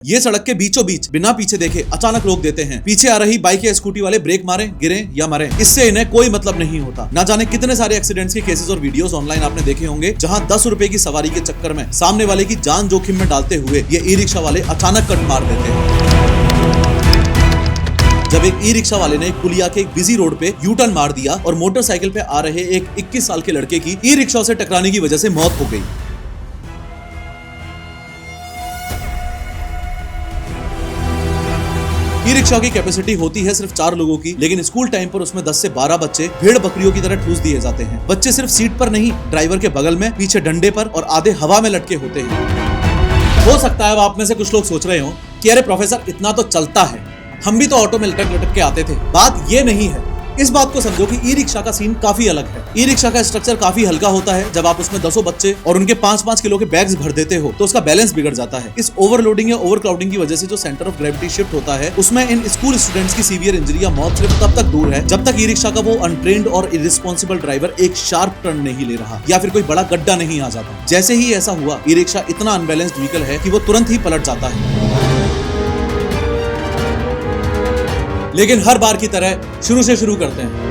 ये सड़क के बीचों बीच बिना पीछे देखे अचानक रोक देते हैं। पीछे आ रही बाइक या स्कूटी वाले ब्रेक मारे, गिरे या मरे, इससे इन्हें कोई मतलब नहीं होता। ना जाने कितने सारे एक्सीडेंट्स के केसेस और वीडियोस ऑनलाइन आपने देखे होंगे, जहां 10 रुपए की सवारी के चक्कर में सामने वाले की जान जोखिम में डालते हुए ये ई रिक्शा वाले अचानक कट मार देते हैं। जब एक ई रिक्शा वाले ने एक पुलिया के एक बिजी रोड पे यू टर्न मार दिया और मोटरसाइकिल पे आ रहे एक 21 साल के लड़के की ई रिक्शा से टकराने की वजह से मौत हो गई। ई रिक्शा की कैपेसिटी होती है सिर्फ 4 लोगों की, लेकिन स्कूल टाइम पर उसमें 10 से 12 बच्चे भेड़ बकरियों की तरह ठूस दिए जाते हैं। बच्चे सिर्फ सीट पर नहीं, ड्राइवर के बगल में, पीछे डंडे पर और आधे हवा में लटके होते हैं। हो सकता है अब आप में से कुछ लोग सोच रहे हो कि अरे प्रोफेसर, इतना तो चलता है, हम भी तो ऑटो में लटक लटक के आते थे। बात ये नहीं है। इस बात को समझो कि ई रिक्शा का सीन काफी अलग है। ई रिक्शा का स्ट्रक्चर काफी हल्का होता है। जब आप उसमें 10 बच्चे और उनके 5-5 किलो के बैग्स भर देते हो तो उसका बैलेंस बिगड़ जाता है। इस ओवरलोडिंग या ओवरक्राउडिंग की वजह से जो सेंटर ऑफ ग्रेविटी शिफ्ट होता है, उसमें इन स्कूल स्टूडेंट्स की सीवियर इंजरी या मौत सिर्फ तब तक दूर है जब तक ई रिक्शा का वो अनट्रेन्ड और इररिस्पॉन्सिबल ड्राइवर एक शार्प टर्न नहीं ले रहा या फिर कोई बड़ा गड्ढा नहीं आ जाता। जैसे ही ऐसा हुआ, ई रिक्शा इतना अनबैलेंस्ड व्हीकल है कि वो तुरंत ही पलट जाता है। लेकिन हर बार की तरह शुरू से शुरू करते हैं।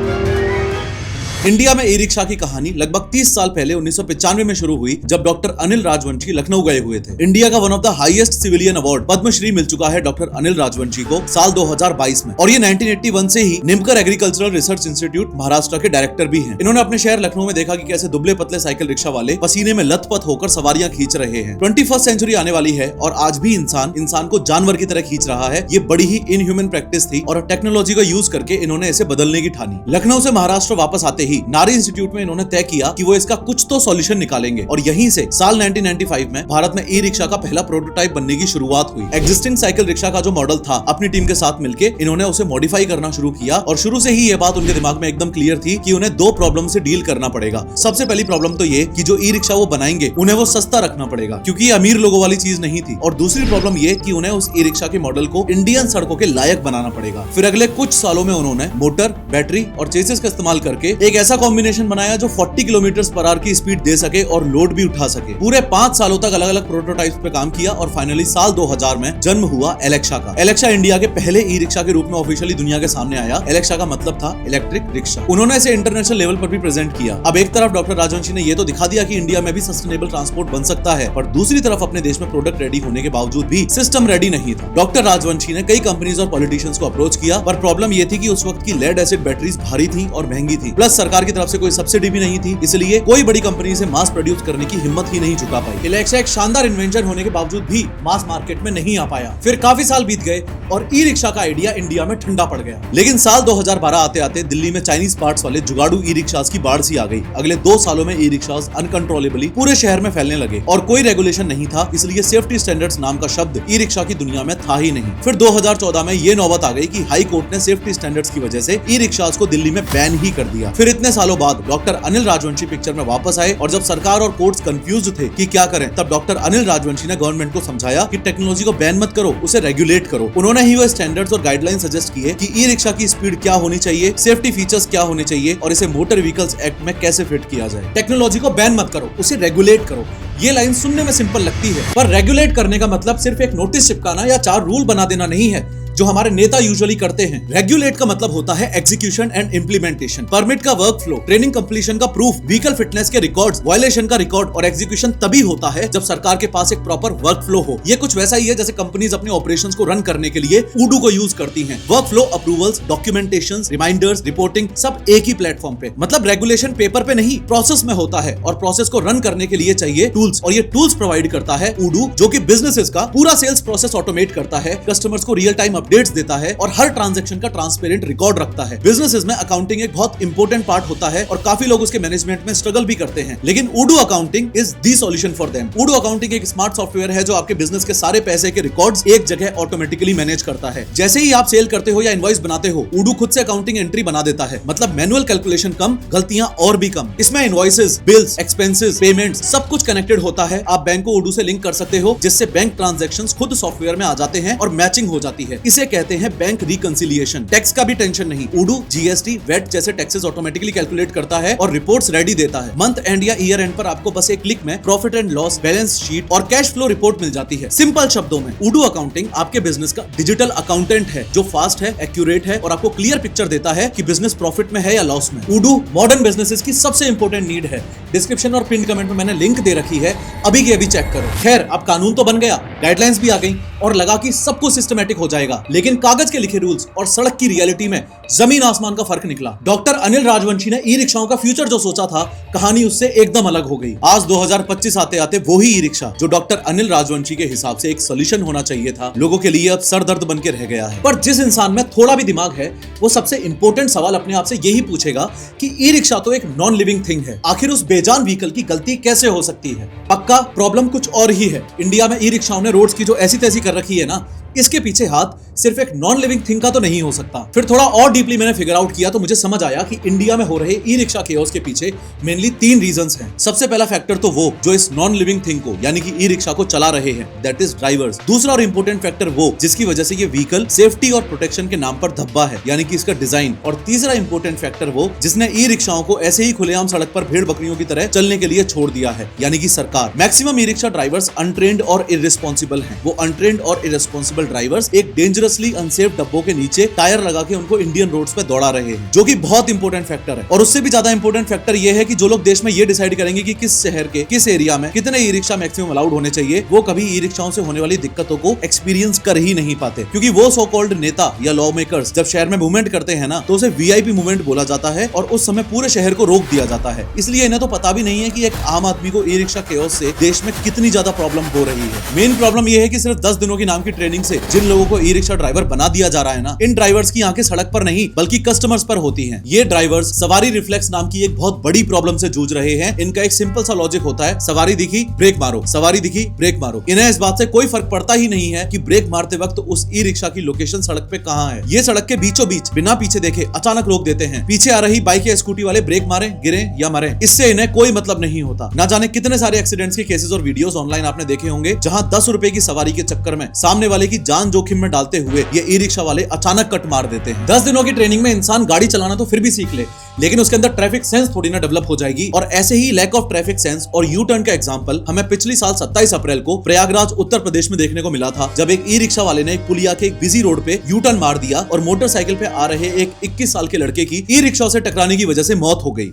इंडिया में ई रिक्शा की कहानी लगभग 30 साल पहले 1995 में शुरू हुई, जब डॉक्टर अनिल राजवंशी लखनऊ गए हुए थे। इंडिया का one of the highest civilian award Padma Shri मिल चुका है डॉक्टर अनिल राजवंशी को साल 2022 में, और ये 1981 से ही Nimkar agricultural research institute Maharashtra के डायरेक्टर भी हैं। इन्होंने अपने शहर लखनऊ में देखा कि कैसे दुबले पतले साइकिल रिक्शा वाले पसीने में लथपथ होकर सवारियां खींच रहे हैं। 21st सेंचुरी आने वाली है और आज भी इंसान को जानवर की तरह खींच रहा है। ये बड़ी ही इनह्यूमन प्रैक्टिस थी और टेक्नोलॉजी का यूज करके इन्होंने इसे बदलने की ठानी। लखनऊ से महाराष्ट्र वापस आते ही नारी इंस्टीट्यूट में इन्होंने तय किया कि वो इसका कुछ तो सॉल्यूशन निकालेंगे, और यहीं से साल 1995 में भारत में ई रिक्शा का पहला प्रोटोटाइप बनने की शुरुआत हुई। एग्जिस्टिंग साइकिल रिक्शा का जो मॉडल था, अपनी टीम के साथ मिलकर इन्होंने उसे मॉडिफाई करना शुरू किया, और शुरू से ही ये बात उनके दिमाग में एकदम क्लियर थी कि उन्हें 2 प्रॉब्लम से डील करना पड़ेगा। सबसे पहली प्रॉब्लम तो ये कि जो ई रिक्शा वो बनाएंगे उन्हें वो सस्ता रखना पड़ेगा, क्योंकि ये अमीर लोगों वाली चीज नहीं थी। और दूसरी प्रॉब्लम ये कि उन्हें उस ई रिक्शा के मॉडल को इंडियन सड़कों के लायक बनाना पड़ेगा। फिर अगले कुछ सालों में उन्होंने मोटर, बैटरी और चेसिस का इस्तेमाल करके एक ऐसा कॉम्बिनेशन बनाया जो 40 किलोमीटर पर आवर की स्पीड दे सके और लोड भी उठा सके। पूरे 5 सालों तक अलग अलग प्रोटोटाइप्स पे काम किया और फाइनली साल 2000 में जन्म हुआ एलेक्सा का। एलेक्सा इंडिया के पहले ई रिक्शा के रूप में ऑफिशियली दुनिया के सामने आया। एलेक्सा का मतलब था इलेक्ट्रिक रिक्शा। उन्होंने इसे इंटरनेशनल लेवल पर भी प्रेजेंट किया। अब एक तरफ डॉक्टर राजवंशी ने ये तो दिखा दिया कि इंडिया में भी सस्टेनेबल ट्रांसपोर्ट बन सकता है, और दूसरी तरफ अपने देश में प्रोडक्ट रेडी होने के बावजूद भी सिस्टम रेडी नहीं था। डॉक्टर राजवंशी ने कई कंपनीज और पॉलिटिशियंस को अप्रोच किया, पर प्रॉब्लम ये थी कि उस वक्त की लेड एसिड बैटरीज भारी थी और महंगी थी, प्लस सरकार की तरफ से कोई सब्सिडी भी नहीं थी, इसलिए कोई बड़ी कंपनी से मास प्रोड्यूस करने की हिम्मत ही नहीं जुटा पाई। एलेक्सा एक शानदार इन्वेंशन होने के बावजूद भी मास मार्केट में नहीं आ पाया। फिर काफी साल बीत गए और ई रिक्शा का आइडिया इंडिया में ठंडा पड़ गया। लेकिन साल 2012 आते आते दिल्ली में चाइनीज पार्ट्स वाले जुगाड़ू ई रिक्शास की बाढ़ सी आ गई। अगले 2 सालों में ई रिक्शास अनकंट्रोलेबली पूरे शहर में फैलने लगे और कोई रेगुलेशन नहीं था, इसलिए सेफ्टी स्टैंडर्ड्स नाम का शब्द ई रिक्शा की दुनिया में था ही नहीं। फिर 2014 में ये नौबत आ गई कि हाई कोर्ट ने सेफ्टी स्टैंडर्ड्स की वजह से ई रिक्शास को दिल्ली में बैन ही कर दिया। फिर इतने सालों बाद डॉक्टर अनिल राजवंशी पिक्चर में वापस आए, और जब सरकार और कोर्ट्स कंफ्यूज थे कि क्या करें, तब डॉक्टर अनिल राजवंशी ने गवर्नमेंट को समझाया कि टेक्नोलॉजी को बैन मत करो, उसे रेगुलेट करो। उन्होंने ही वो स्टैंडर्ड्स और गाइडलाइन सजेस्ट किए कि ई रिक्शा की स्पीड क्या होनी चाहिए, सेफ्टी फीचर्स क्या होने चाहिए, और इसे मोटर व्हीकल्स एक्ट में कैसे फिट किया जाए। टेक्नोलॉजी को बैन मत करो, उसे रेगुलेट करो। ये लाइन सुनने में सिंपल लगती है, पर रेगुलेट करने का मतलब सिर्फ एक नोटिस चिपकाना या 4 रूल बना देना नहीं है, जो हमारे नेता यूजुअली करते हैं। रेगुलेट का मतलब होता है एग्जीक्यूशन एंड इंप्लीमेंटेशन, परमिट का वर्क फ्लो, ट्रेनिंग कंप्लीशन का प्रूफ, व्हीकल फिटनेस के रिकॉर्ड्स, वायलेशन का रिकॉर्ड, और एग्जीक्यूशन तभी होता है जब सरकार के पास एक प्रॉपर वर्क फ्लो हो। ये कुछ वैसा ही है जैसे कंपनीज अपने ऑपरेशंस को रन करने के लिए उडू को यूज करती हैं। Workflow, approvals, documentation, reminders, reporting, सब एक ही प्लेटफॉर्म पे। मतलब रेगुलेशन पेपर पे नहीं, प्रोसेस में होता है, और प्रोसेस को रन करने के लिए चाहिए टूल्स, और ये टूल्स प्रोवाइड करता है उडू, जो कि बिजनेसेस का पूरा सेल्स प्रोसेस ऑटोमेट करता है, कस्टमर्स को रियल टाइम अपडेट्स देता है और हर ट्रांजैक्शन का ट्रांसपेरेंट रिकॉर्ड रखता है। बिजनेसेस में अकाउंटिंग एक बहुत इंपॉर्टेंट पार्ट होता है और काफी लोग उसके मैनेजमेंट में स्ट्रगल भी करते हैं, लेकिन उडू accounting is the solution for them. उडू अकाउंटिंग एक स्मार्ट सॉफ्टवेयर है जो आपके बिजनेस के सारे पैसे के रिकॉर्ड्स एक जगह ऑटोमेटिकली मैनेज करता है। जैसे ही आप सेल करते हो या इनवॉइस बनाते हो, उडू खुद से अकाउंटिंग एंट्री बना देता है। मतलब मैनुअल कैलकुलेशन कम, गलतियां और भी कम। इसमें इनवॉइसेस, बिल्स, एक्सपेंसेस, पेमेंट्स सब कुछ कनेक्टेड कनेक्टेड होता है। आप बैंक को उडू से लिंक कर सकते हो, जिससे बैंक ट्रांजैक्शंस खुद सॉफ्टवेयर में आ जाते हैं और मैचिंग हो जाती है। इसे कहते हैं बैंक रिकंसिलिएशन। टैक्स का भी टेंशन नहीं, उडू जीएसटी, वेट जैसे टैक्सेस ऑटोमेटिकली कैलकुलेट करता है और रिपोर्ट्स रेडी देता है। मंथ एंड या ईयर एंड पर आपको बस एक क्लिक में profit and loss, balance sheet और कैश फ्लो रिपोर्ट मिल जाती है। सिंपल शब्दों में उडू अकाउंटिंग आपके बिजनेस का डिजिटल अकाउंटेंट है, जो फास्ट है, एक्यूरेट है और आपको क्लियर पिक्चर देता है कि बिजनेस प्रॉफिट में है या लॉस में। उडू मॉडर्न बिजनेसेस की सबसे इंपॉर्टेंट नीड है। डिस्क्रिप्शन और पिन कमेंट में मैंने लिंक दे रखी है, अभी के अभी चेक करो। खैर, अब कानून तो बन गया, गाइडलाइंस भी आ गई और लगा कि सब कुछ सिस्टमैटिक हो जाएगा, लेकिन कागज के लिखे रूल्स और सड़क की रियलिटी में जमीन आसमान का फर्क निकला। डॉक्टर अनिल राजवंशी ने ई रिक्शाओं का फ्यूचर जो सोचा था, कहानी उससे एकदम अलग हो गई। आज 2025 आते आते वो ही ई रिक्शा जो डॉक्टर अनिल राजवंशी के हिसाब से एक सोल्यूशन होना चाहिए था, लोगों के लिए अब सर दर्द बन के रह गया है। पर जिस इंसान में थोड़ा भी दिमाग है, वो सबसे इंपॉर्टेंट सवाल अपने आप से यही पूछेगा कि ई रिक्शा तो एक नॉन लिविंग थिंग है, आखिर उस बेजान व्हीकल की गलती कैसे हो सकती है? पक्का प्रॉब्लम कुछ और ही है। इंडिया में ई रिक्शाओं ने रोड्स की जो ऐसी तैसी कर रखी है ना, इसके पीछे हाथ सिर्फ एक नॉन लिविंग थिंग का तो नहीं हो सकता। फिर थोड़ा और डीपली मैंने फिगर आउट किया तो मुझे समझ आया कि इंडिया में हो रहे ई रिक्शा केओस के पीछे मेनली 3 रीजंस हैं। सबसे पहला फैक्टर तो वो जो इस नॉन लिविंग थिंग को यानी कि ई रिक्शा को चला रहे हैं, दैट इज ड्राइवर्स। दूसरा और इंपॉर्टेंट फैक्टर वो जिसकी वजह से ये व्हीकल सेफ्टी और प्रोटेक्शन के नाम पर धब्बा है, यानी कि इसका डिजाइन। और तीसरा इंपॉर्टेंट फैक्टर वो जिसने ई रिक्शाओं को ऐसे ही खुलेआम सड़क पर भेड़ बकरियों की तरह चलने के लिए छोड़ दिया है, यानी कि सरकार। Maximum e rickshaw drivers untrained और इररिस्पॉन्सिबल हैं। वो अनट्रेन्ड और इररिस्पॉन्सिबल ड्राइवर्स एक डेंजरसली अनसेफ डब्बों के नीचे टायर लगा के उनको इंडियन रोड्स पे दौड़ा रहे हैं, जो कि बहुत इंपॉर्टेंट फैक्टर है। और उससे भी ज्यादा इंपॉर्टेंट फैक्टर ये है कि जो लोग देश में ये डिसाइड करेंगे कि किस शहर के किस एरिया में कितने ई रिक्शा मैक्सिमम अलाउड होने चाहिए, वो कभी ई रिक्शाओं से होने वाली दिक्कतों को एक्सपीरियंस कर ही नहीं पाते। क्योंकि वो सो कॉल्ड नेता या लॉ मेकर्स जब शहर में मूवमेंट करते हैं ना, तो उसे वीआईपी मूवमेंट बोला जाता है और उस समय पूरे शहर को रोक दिया जाता है। इसलिए इन्हें तो पता भी नहीं है कि एक आम आदमी को ई रिक्शा केओस से देश में कितनी ज्यादा प्रॉब्लम हो रही है। मेन प्रॉब्लम ये है कि सिर्फ 10 दिनों की नाम की ट्रेनिंग से जिन लोगों को ई रिक्शा ड्राइवर बना दिया जा रहा है ना, इन ड्राइवर्स की आंखें सड़क पर नहीं बल्कि कस्टमर्स पर होती हैं। ये ड्राइवर्स सवारी रिफ्लेक्स नाम की एक बहुत बड़ी प्रॉब्लम से जूझ रहे हैं। इनका एक सिंपल सा लॉजिक होता है, सवारी दिखी ब्रेक मारो, सवारी दिखी ब्रेक मारो। इन्हें इस बात से कोई फर्क पड़ता ही नहीं है कि ब्रेक मारते वक्त उस ई रिक्शा की लोकेशन सड़क पे कहां है। ये सड़क के बीचों बीच बिना पीछे देखे अचानक रोक देते हैं। पीछे आ रही बाइक या स्कूटी वाले ब्रेक मारे, गिरे या मरे, इससे इन्हें कोई मतलब नहीं होता। ना जाने कितने सारे एक्सीडेंट्स के केसेस और वीडियोस ऑनलाइन आपने देखे होंगे, जहां 10 रुपए की सवारी के चक्कर में सामने वाले की जान जोखिम में डालते हुए ये ई रिक्शा वाले अचानक कट मार देते हैं। 10 दिनों की ट्रेनिंग में इंसान गाड़ी चलाना तो फिर भी सीख ले, लेकिन उसके अंदर ट्रैफिक सेंस थोड़ी ना डेवलप हो जाएगी। और ऐसे ही लैक ऑफ ट्रैफिक सेंस और यू टर्न का एग्जांपल हमें पिछली साल 27 अप्रैल को प्रयागराज उत्तर प्रदेश में देखने को मिला था, जब एक ई रिक्शा वाले ने एक पुलिया के एक बिजी रोड पे यू टर्न मार दिया और मोटरसाइकिल पे आ रहे एक 21 साल के लड़के की ई रिक्शा से टकराने की वजह से मौत हो गई।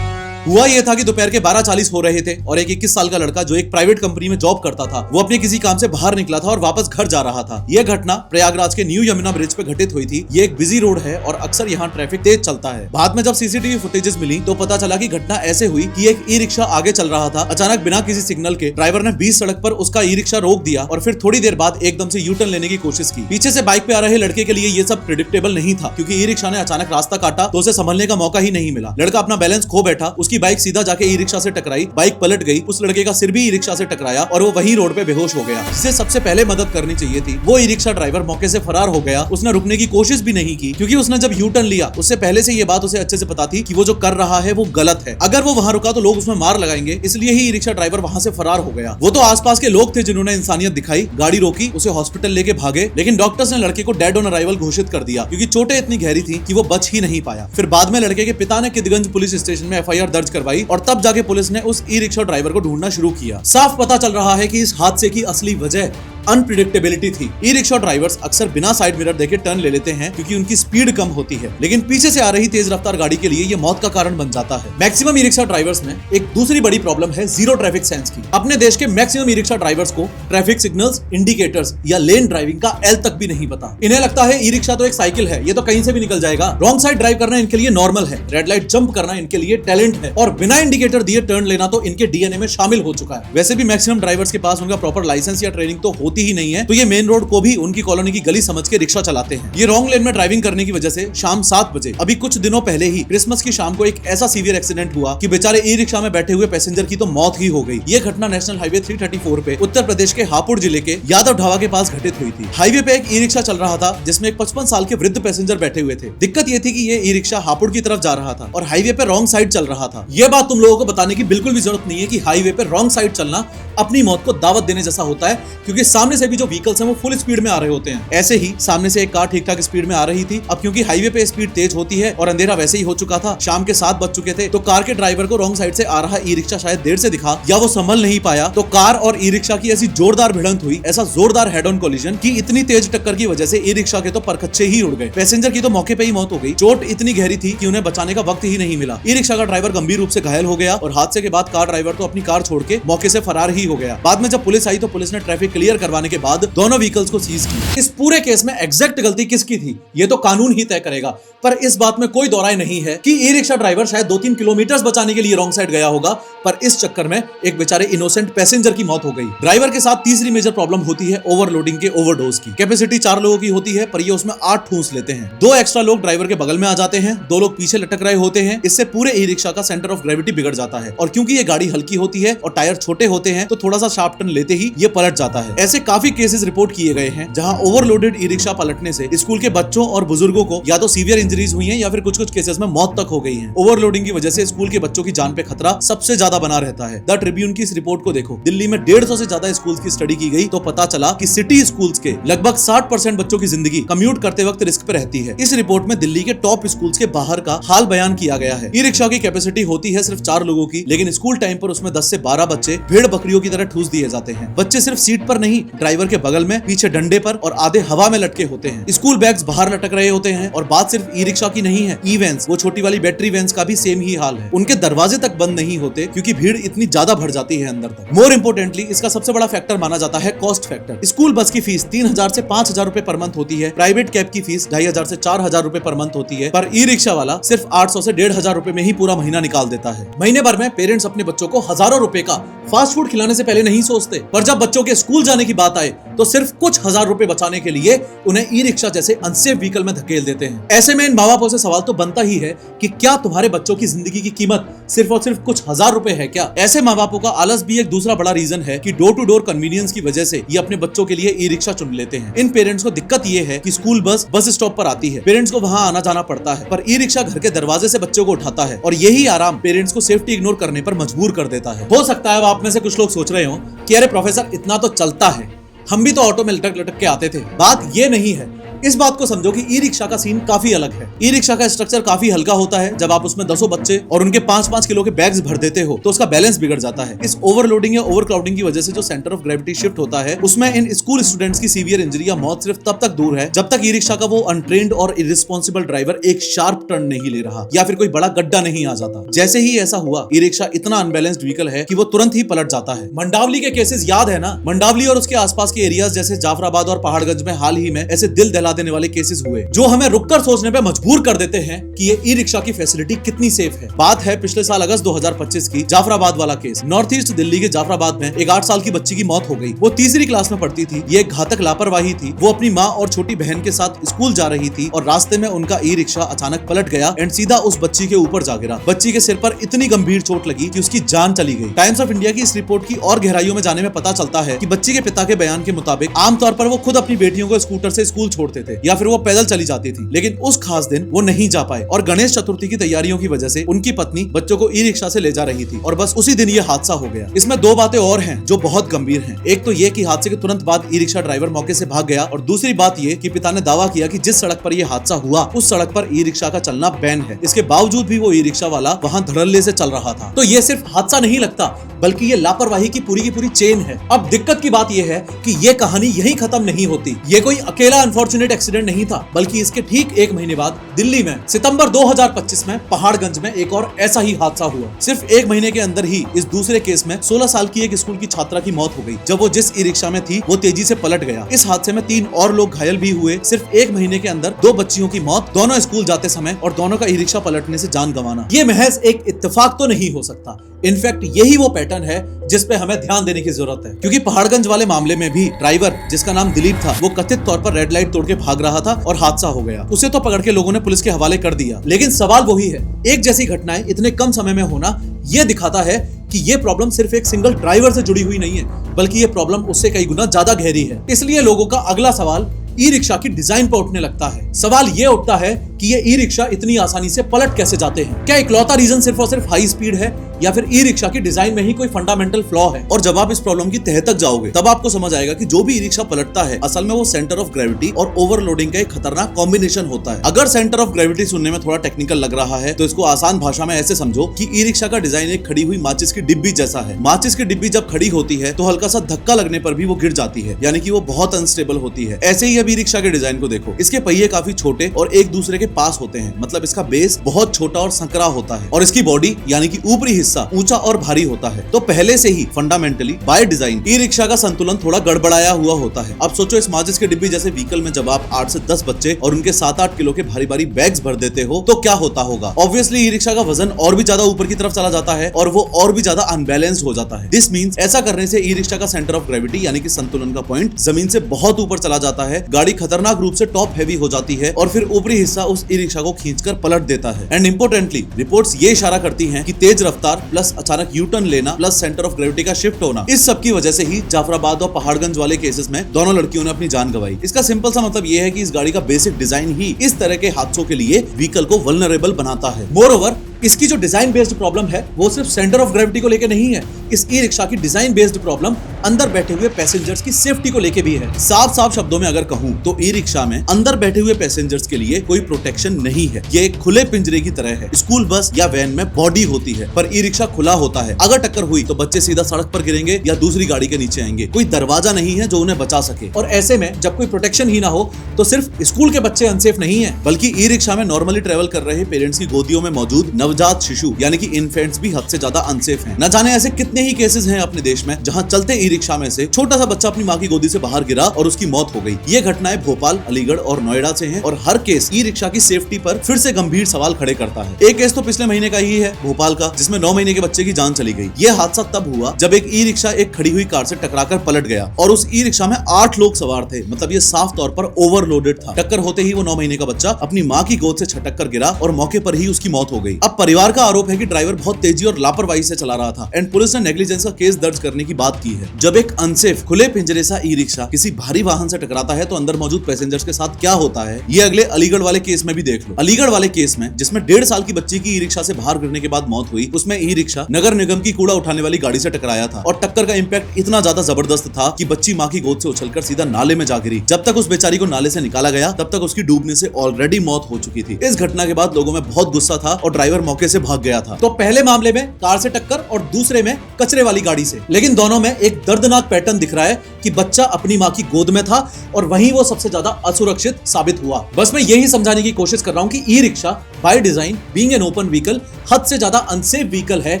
हुआ यह था कि दोपहर के 12:40 हो रहे थे और एक 21 साल का लड़का जो एक प्राइवेट कंपनी में जॉब करता था, वो अपने किसी काम से बाहर निकला था और वापस घर जा रहा था। यह घटना प्रयागराज के न्यू यमुना ब्रिज पे घटित हुई थी। ये एक बिजी रोड है और अक्सर यहाँ ट्रैफिक तेज चलता है। बाद में जब सीसीटीवी फुटेजेस मिली तो पता चला कि घटना ऐसे हुई कि एक ई रिक्शा आगे चल रहा था, अचानक बिना किसी सिग्नल के ड्राइवर ने बीच सड़क पर उसका ई रिक्शा रोक दिया और फिर थोड़ी देर बाद एकदम से यू टर्न लेने की कोशिश की। पीछे से बाइक पे आ रहे लड़के के लिए ये सब प्रेडिक्टेबल नहीं था, क्योंकि ई रिक्शा ने अचानक रास्ता काटा तो उसे संभलने का मौका ही नहीं मिला। लड़का अपना बैलेंस खो बैठा, उसकी बाइक सीधा जाके ई रिक्शा से टकराई, बाइक पलट गई, उस लड़के का सिर भी ई रिक्शा से टकराया और वो वहीं रोड पे बेहोश हो गया। जिसे सबसे पहले मदद करनी चाहिए थी, वो ई रिक्शा ड्राइवर मौके से फरार हो गया। उसने रुकने की कोशिश भी नहीं की, क्योंकि उसने जब यू टर्न लिया उससे पहले से ये बात उसे अच्छे से पता थी कि वो जो कर रहा है वो गलत है। अगर वो वहां रुका तो लोग उसमें मार लगाएंगे, इसलिए ही ई रिक्शा ड्राइवर वहां से फरार हो गया। वो तो आसपास के लोग थे जिन्होंने इंसानियत दिखाई, गाड़ी रोकी, उसे हॉस्पिटल लेके भागे, लेकिन डॉक्टर्स ने लड़के को डेड ऑन अराइवल घोषित कर दिया, क्योंकि चोटें इतनी गहरी थी कि वो बच ही नहीं पाया। फिर बाद में लड़के के पिता ने किदगंज पुलिस स्टेशन में एफआईआर दर्ज करवाई और तब जाके पुलिस ने उस ई रिक्शा ड्राइवर को ढूंढना शुरू किया। साफ पता चल रहा है कि इस हादसे की असली वजह अनप्रिडिक्टेबिलिटी थी। ई रिक्शा ड्राइवर्स अक्सर बिना साइड मिरर देखे टर्न ले लेते हैं, क्योंकि उनकी स्पीड कम होती है, लेकिन पीछे से आ रही तेज रफ्तार गाड़ी के लिए ये मौत का कारण बन जाता है। मैक्सिमम ई रिक्शा ड्राइवर्स में एक दूसरी बड़ी प्रॉब्लम है जीरो ट्रैफिक सेंस की। अपने देश के मैक्सिमम ई रिक्शा ड्राइवर्स को ट्रैफिक सिग्नल्स, इंडिकेटर्स या लेन ड्राइविंग का एल तक भी नहीं पता। इन्हें लगता है ई रिक्शा तो एक साइकिल है, ये तो कहीं से भी निकल जाएगा। रॉन्ग साइड ड्राइव करना इनके लिए नॉर्मल है, रेड लाइट जंप करना इनके लिए टैलेंट है और बिना इंडिकेटर दिए टर्न लेना तो इनके डीएनए में शामिल हो चुका है। वैसे भी मैक्सिमम ड्राइवर्स के पास उनका प्रॉपर लाइसेंस या ट्रेनिंग तो होती होती ही नहीं है तो ये मेन रोड को भी उनकी कॉलोनी की गली समझ के रिक्शा चलाते हैं। ये रॉन्ग लेन में ड्राइविंग करने की वजह से शाम 7 बजे अभी कुछ दिनों पहले ही क्रिसमस की शाम को एक ऐसा सीवियर एक्सीडेंट हुआ कि बेचारे ई रिक्शा में बैठे हुए पैसेंजर की तो मौत ही हो गई। ये घटना नेशनल हाईवे 334 पे उत्तर प्रदेश के हापुड़ जिले के यादव ढाबा के पास घटित हुई थी। हाईवे पे एक ई रिक्शा चल रहा था जिसमें एक 55 साल के वृद्ध पैसेंजर बैठे हुए थे। दिक्कत ये थी कि ये ई रिक्शा हापुड़ की तरफ जा रहा था और हाईवे पे रॉन्ग साइड चल रहा था। ये बात तुम लोगों को बताने की बिल्कुल भी जरूरत नहीं है कि हाईवे पे रॉन्ग साइड चलना अपनी मौत को दावत देने जैसा होता है, क्योंकि सामने से भी जो व्हीकल्स हैं वो फुल स्पीड में आ रहे होते हैं। ऐसे ही सामने से एक कार ठीक ठाक स्पीड में आ रही थी। अब क्योंकि हाईवे पे स्पीड तेज होती है और अंधेरा वैसे ही हो चुका था, शाम के 7 बज चुके थे, तो कार के ड्राइवर को रॉन्ग साइड से आ रहा ई रिक्शा शायद देर से दिखा या वो संभल नहीं पाया, तो कार और ई रिक्शा की ऐसी जोरदार भिड़ंत हुई, ऐसा जोरदार हेड ऑन कोलिजन कि इतनी तेज टक्कर की वजह से ई रिक्शा के तो परखच्चे ही उड़ गए। पैसेंजर की तो मौके पे ही मौत हो गई। चोट इतनी गहरी थी कि उन्हें बचाने का वक्त ही नहीं मिला। ई रिक्शा का ड्राइवर गंभीर रूप से घायल हो गया और हादसे के बाद कार ड्राइवर तो अपनी कार छोड़ के मौके से फरार ही हो गया। बाद में जब पुलिस आई तो पुलिस ने ट्रैफिक क्लियर करवाने के बाद दोनों व्हीकल्स को सीज किया। इस पूरे केस में एग्जैक्ट गलती किसकी थी ये तो कानून ही तय करेगा, पर इस बात में कोई दौराई नहीं है कि ई रिक्शा ड्राइवर शायद 2-3 किलोमीटर बचाने के लिए रॉन्ग साइड गया होगा, पर इस चक्कर में एक बेचारे इनोसेंट पैसेंजर की मौत हो गई। ड्राइवर के साथ तीसरी मेजर प्रॉब्लम होती है ओवरलोडिंग के ओवरडोज की। कैपेसिटी 4 लोगों की होती है पर ये उसमें 8 ठूंस लेते हैं। 2 एक्स्ट्रा लोग ड्राइवर के बगल में आ जाते हैं, 2 लोग पीछे लटक रहे होते हैं। इससे पूरे ई रिक्शा का सेंटर ऑफ ग्रेविटी बिगड़ जाता है और क्योंकि ये गाड़ी हल्की होती है और टायर छोटे होते हैं तो थोड़ा सा शार्प टर्न लेते ही ये पलट जाता है। ऐसे काफी केसेस रिपोर्ट किए गए हैं जहां ओवरलोडेड ई रिक्शा पलटने से स्कूल के बच्चों और बुजुर्गों को या तो सीवियर इंजरीज हुई हैं या फिर कुछ केसेस में मौत तक हो गई है। ओवरलोडिंग की वजह से स्कूल के बच्चों की जान पे खतरा सबसे ज्यादा बना रहता है। द ट्रिब्यून की इस रिपोर्ट को देखो। दिल्ली में 150 से ज्यादा स्कूल्स की स्टडी की गई तो पता चला कि सिटी स्कूल्स के लगभग 60% बच्चों की जिंदगी कम्यूट करते वक्त रिस्क पे रहती है। इस रिपोर्ट में दिल्ली के टॉप स्कूल्स के बाहर का हाल बयान किया गया है। ई रिक्शा की कैपेसिटी होती है सिर्फ 4 लोगों की, लेकिन स्कूल टाइम पर उसमें 10 से 12 बच्चे भेड़ बकरियों की तरह ठूस दिए जाते हैं। बच्चे सिर्फ सीट पर नहीं, ड्राइवर के बगल में, पीछे डंडे पर और आधे हवा में लटके होते हैं। स्कूल बैग्स बाहर लटक रहे होते हैं। और बात सिर्फ ई रिक्शा की नहीं है, ई वैन्स, वो छोटी वाली बैटरी वैन्स का भी सेम ही हाल है। उनके दरवाजे तक बंद नहीं होते क्योंकि भीड़ इतनी ज्यादा भर जाती है अंदर तक। मोर इंपोर्टेंटली इसका सबसे बड़ा फैक्टर माना जाता है कॉस्ट फैक्टर। स्कूल बस की फीस 3000 से 5000 रुपए पर मंथ होती है। प्राइवेट कैब की फीस 2500 से 4000 रुपए पर मंथ होती है, पर ई रिक्शा वाला सिर्फ 800 से 1500 रुपए में ही पूरा महीना निकाल देता है। महीने भर में पेरेंट्स अपने बच्चों को हजारों रुपए का फास्ट फूड खिलाने से पहले नहीं सोचते, पर जब बच्चों के स्कूल जाने की बात आए तो सिर्फ कुछ हजार रुपए बचाने के लिए उन्हें ई रिक्शा जैसे अनसेफ व्हीकल में धकेल देते हैं। ऐसे में इन माँ बापों से सवाल तो बनता ही है कि क्या तुम्हारे बच्चों की जिंदगी की कीमत सिर्फ और सिर्फ कुछ हजार रुपए है क्या? ऐसे माँ बापों का आलस भी एक दूसरा बड़ा रीजन है कि डोर टू डोर कन्वीनियंस की वजह से ये अपने बच्चों के लिए ई रिक्शा चुन लेते हैं। इन पेरेंट्स को दिक्कत ये है कि स्कूल बस स्टॉप पर आती है, पेरेंट्स को वहाँ आना जाना पड़ता है, पर ई रिक्शा घर के दरवाजे से बच्चों को उठाता है और यही आराम पेरेंट्स को सेफ्टी इग्नोर करने पर मजबूर कर देता है। हो सकता है अब आप में से कुछ लोग सोच रहे हो कि अरे प्रोफेसर इतना तो चलता है, हम भी तो ऑटो में लटक लटक के आते थे। बात ये नहीं है। इस बात को समझो कि ई रिक्शा का सीन काफी अलग है। ई रिक्शा का स्ट्रक्चर काफी हल्का होता है। जब आप उसमें 10 बच्चे और उनके 5-5 किलो के बैग्स भर देते हो तो उसका बैलेंस बिगड़ जाता है। इस ओवरलोडिंग या ओवरक्राउडिंग की वजह से जो सेंटर ऑफ ग्रेविटी शिफ्ट होता है उसमें इन स्कूल स्टूडेंट्स की सीवियर इंजरी या मौत सिर्फ तब तक दूर है जब तक ई रिक्शा का वो अनट्रेन्ड और इररिस्पॉन्सिबल ड्राइवर एक शार्प टर्न नहीं ले रहा या फिर कोई बड़ा गड्ढा नहीं आ जाता। जैसे ही ऐसा हुआ, ई रिक्शा इतना अनबैलेंस्ड व्हीकल है कि वो तुरंत ही पलट जाता है। मंडावली के केसेस याद है ना? मंडावली और उसके आसपास के एरियाज जैसे जाफराबाद और पहाड़गंज में हाल ही में ऐसे दिल दहला देने वाले केसेस जो हमें रुककर सोचने पे मजबूर कर देते हैं कि ये ई रिक्शा की फैसिलिटी कितनी सेफ है। बात है पिछले साल अगस्त 2025 की जाफराबाद वाला केस। नॉर्थ ईस्ट दिल्ली के जाफराबाद में एक 8 साल की बच्ची की मौत हो गई। वो तीसरी क्लास में पढ़ती थी। ये एक घातक लापरवाही थी। वो अपनी माँ और छोटी बहन के साथ स्कूल जा रही थी और रास्ते में उनका ई रिक्शा अचानक पलट गया एंड सीधा उस बच्ची के ऊपर जा गिरा। बच्ची के सिर पर इतनी गंभीर चोट लगी कि उसकी जान चली गई। टाइम्स ऑफ इंडिया की इस रिपोर्ट की और गहराइयों में जाने में पता चलता है कि बच्ची के पिता के बयान के मुताबिक आमतौर पर वो खुद अपनी बेटियों को स्कूटर से स्कूल छोड़ते थे या फिर वो पैदल चली जाती थी, लेकिन उस खास दिन वो नहीं जा पाए और गणेश चतुर्थी की तैयारियों की वजह से उनकी पत्नी बच्चों को ई रिक्शा से ले जा रही थी और बस उसी दिन ये हादसा हो गया। इसमें 2 बातें और हैं जो बहुत गंभीर हैं। एक तो ये कि हादसे के तुरंत बाद ई रिक्शा ड्राइवर मौके से भाग गया और दूसरी बात ये कि पिता ने दावा किया कि जिस सड़क पर यह हादसा हुआ उस सड़क पर ई रिक्शा का चलना बैन है। इसके बावजूद भी वो ई रिक्शा वाला वहाँ धड़ल्ले से चल रहा था। तो ये सिर्फ हादसा नहीं लगता बल्कि ये लापरवाही की पूरी चेन है। अब दिक्कत की बात यह है कि ये कहानी यहीं खत्म नहीं होती। ये कोई अकेला अनफॉर्चुनेट स्ट्रीट एक्सीडेंट नहीं था, बल्कि इसके ठीक एक महीने बाद दिल्ली में सितंबर 2025 में पहाड़गंज में एक और ऐसा ही हादसा हुआ। सिर्फ एक महीने के अंदर ही इस दूसरे केस में 16 साल की एक स्कूल की छात्रा की मौत हो गई जब वो जिस ई रिक्शा में थी वो तेजी से पलट गया। इस हादसे में 3 और लोग घायल भी हुए। सिर्फ एक महीने के अंदर 2 बच्चियों की मौत, दोनों स्कूल जाते समय, और दोनों का ई रिक्शा पलटने से जान गंवाना। ये महज एक इत्तेफाक तो नहीं हो सकता। इनफैक्ट यही वो पैटर्न है जिस पे हमें ध्यान देने की जरूरत है, क्योंकि पहाड़गंज वाले मामले में भी ड्राइवर, जिसका नाम दिलीप था, वो कथित तौर पर रेड लाइट तोड़ के भाग रहा था और हादसा हो गया। उसे तो पकड़ के लोगों ने पुलिस के हवाले कर दिया। लेकिन सवाल वही है, एक जैसी घटनाएं इतने कम समय में होना ये दिखाता है कि ये प्रॉब्लम सिर्फ एक सिंगल ड्राइवर से जुड़ी हुई नहीं है, बल्कि ये प्रॉब्लम उससे कई गुना ज्यादा गहरी है। इसलिए लोगों का अगला सवाल ई रिक्शा की डिजाइन पर उठने लगता है। सवाल ये उठता है कि ये ई रिक्शा इतनी आसानी से पलट कैसे जाते हैं? क्या इकलौता रीजन सिर्फ और सिर्फ हाई स्पीड है, या फिर ई रिक्शा की डिजाइन में ही कोई फंडामेंटल फ्लॉ है? और जब आप इस प्रॉब्लम की तह तक जाओगे तब आपको समझ आएगा कि जो भी ई रिक्शा पलटता है असल में वो सेंटर ऑफ ग्रेविटी और ओवरलोडिंग का एक खतरनाक कॉम्बिनेशन होता है। अगर सेंटर ऑफ ग्रेविटी सुनने में थोड़ा टेक्निकल लग रहा है तो इसको आसान भाषा में ऐसे समझो कि ई रिक्शा का डिजाइन एक खड़ी हुई माचिस की डिब्बी जैसा है। माचिस की डिब्बी जब खड़ी होती है तो हल्का सा धक्का लगने पर भी वो गिर जाती है, यानी कि वो बहुत अनस्टेबल होती है। ऐसे ही अब ई रिक्शा के डिजाइन को देखो, इसके पहिए काफी छोटे और एक दूसरे के पास होते हैं, मतलब इसका बेस बहुत छोटा और संकरा होता है, और इसकी बॉडी यानी कि ऊपरी हिस्सा ऊंचा और भारी होता है। तो पहले से ही fundamentally by design E rickshaw का संतुलन थोड़ा गड़बड़ाया हुआ होता है। अब सोचो, इस माचिस की डिब्बी जैसे व्हीकल में जब आप 8 से 10 बच्चे और उनके 7-8 किलो के भारी भारी बैग्स भर देते हो तो क्या होता होगा? ऑब्वियसली ई रिक्शा का वजन और भी ज्यादा ऊपर की तरफ चला जाता है और वो और भी ज्यादा अनबैलेंस्ड हो जाता है। दिस मींस ऐसा करने से ई रिक्शा का सेंटर ऑफ ग्रेविटी यानी कि संतुलन का पॉइंट जमीन से बहुत ऊपर चला जाता है, गाड़ी खतरनाक रूप से टॉप हैवी हो जाती है और फिर ऊपरी हिस्सा उस ई रिक्शा को खींचकर पलट देता है। एंड इंपोर्टेंटली रिपोर्ट्स ये इशारा करती हैं कि तेज रफ्तार प्लस अचानक यू टर्न लेना प्लस सेंटर ऑफ ग्रेविटी का शिफ्ट होना, इस सब की वजह से ही जाफराबाद और पहाड़गंज वाले केसेस में दोनों लड़कियों ने अपनी जान गंवाई। इसका सिंपल सा मतलब ये है कि इस गाड़ी का बेसिक डिजाइन ही इस तरह के हादसों के लिए व्हीकल को वल्नरेबल बनाता है। मोरओवर इसकी जो डिजाइन बेस्ड प्रॉब्लम है वो सिर्फ सेंटर ऑफ ग्रेविटी को लेके नहीं है। इस ई रिक्शा की डिजाइन बेस्ड प्रॉब्लम अंदर बैठे हुए पैसेंजर्स की सेफ्टी को लेके भी है। साफ साफ शब्दों में अगर कहूं तो ई रिक्शा में अंदर बैठे हुए पैसेंजर्स के लिए कोई प्रोटेक्शन नहीं है। ये एक खुले पिंजरे की तरह है। स्कूल बस या वैन में बॉडी होती है पर ई रिक्शा खुला होता है। अगर टक्कर हुई तो बच्चे सीधा सड़क पर गिरेंगे या दूसरी गाड़ी के नीचे आएंगे। कोई दरवाजा नहीं है जो उन्हें बचा सके। और ऐसे में जब कोई प्रोटेक्शन ही ना हो तो सिर्फ स्कूल के बच्चे अनसेफ नहीं है, बल्कि ई रिक्शा में नॉर्मली ट्रेवल कर रहे पेरेंट्स की गोदियों में मौजूद नवजात शिशु यानी कि इन्फेंट्स भी हद से ज्यादा अनसेफ हैं। न जाने ऐसे कितने ही केसेस हैं अपने देश में जहां चलते ई रिक्शा में से छोटा सा बच्चा अपनी मां की गोदी से बाहर गिरा और उसकी मौत हो गई। ये घटनाएं भोपाल, अलीगढ़ और नोएडा से हैं और हर केस ई रिक्शा की सेफ्टी पर फिर से गंभीर सवाल खड़े करता है। एक केस तो पिछले महीने का ही है, भोपाल का, जिसमें 9 महीने के बच्चे की जान चली गई। यह हादसा तब हुआ जब एक ई रिक्शा एक खड़ी हुई कार से टकराकर पलट गया और उस ई रिक्शा में 8 लोग सवार थे। मतलब ये साफ तौर पर ओवरलोडेड था। टक्कर होते ही वो 9 महीने का बच्चा अपनी मां की गोद से छटक कर गिरा और मौके पर ही उसकी मौत हो गई। अब परिवार का आरोप है कि ड्राइवर बहुत तेजी और लापरवाही से चला रहा था एंड पुलिस ने नेग्लिजेंस का केस दर्ज करने की बात की है। जब एक अनसेफ खुले पिंजरे सा ई रिक्शा किसी भारी वाहन से टकराता है तो अंदर मौजूद पैसेंजर्स के साथ क्या होता है ये अगले अलीगढ़ वाले केस में भी देख लो। अलीगढ़ वाले केस में जिसमें 1.5 साल की बच्ची की ई रिक्शा से बाहर गिरने के बाद मौत हुई, उसमें ई रिक्शा नगर निगम की कूड़ा उठाने वाली गाड़ी से टकराया था और टक्कर का इंपैक्ट इतना ज्यादा जबरदस्त था कि बच्ची मां की गोद से उछलकर सीधा नाले में जा गिरी। जब तक उस बेचारी को नाले से निकाला गया तब तक उसकी डूबने से ऑलरेडी मौत हो चुकी थी। इस घटना के बाद लोगों में बहुत गुस्सा था और ड्राइवर मौके से भाग गया था। तो पहले मामले में कार से टक्कर और दूसरे में कचरे वाली गाड़ी से, लेकिन दोनों में एक दर्दनाक पैटर्न दिख रहा है कि बच्चा अपनी मां की गोद में था और वहीं वो सबसे ज्यादा असुरक्षित साबित हुआ। बस मैं यही समझाने की कोशिश कर रहा हूं कि e rickshaw by design being an open vehicle हद से ज्यादा अनसेफ व्हीकल है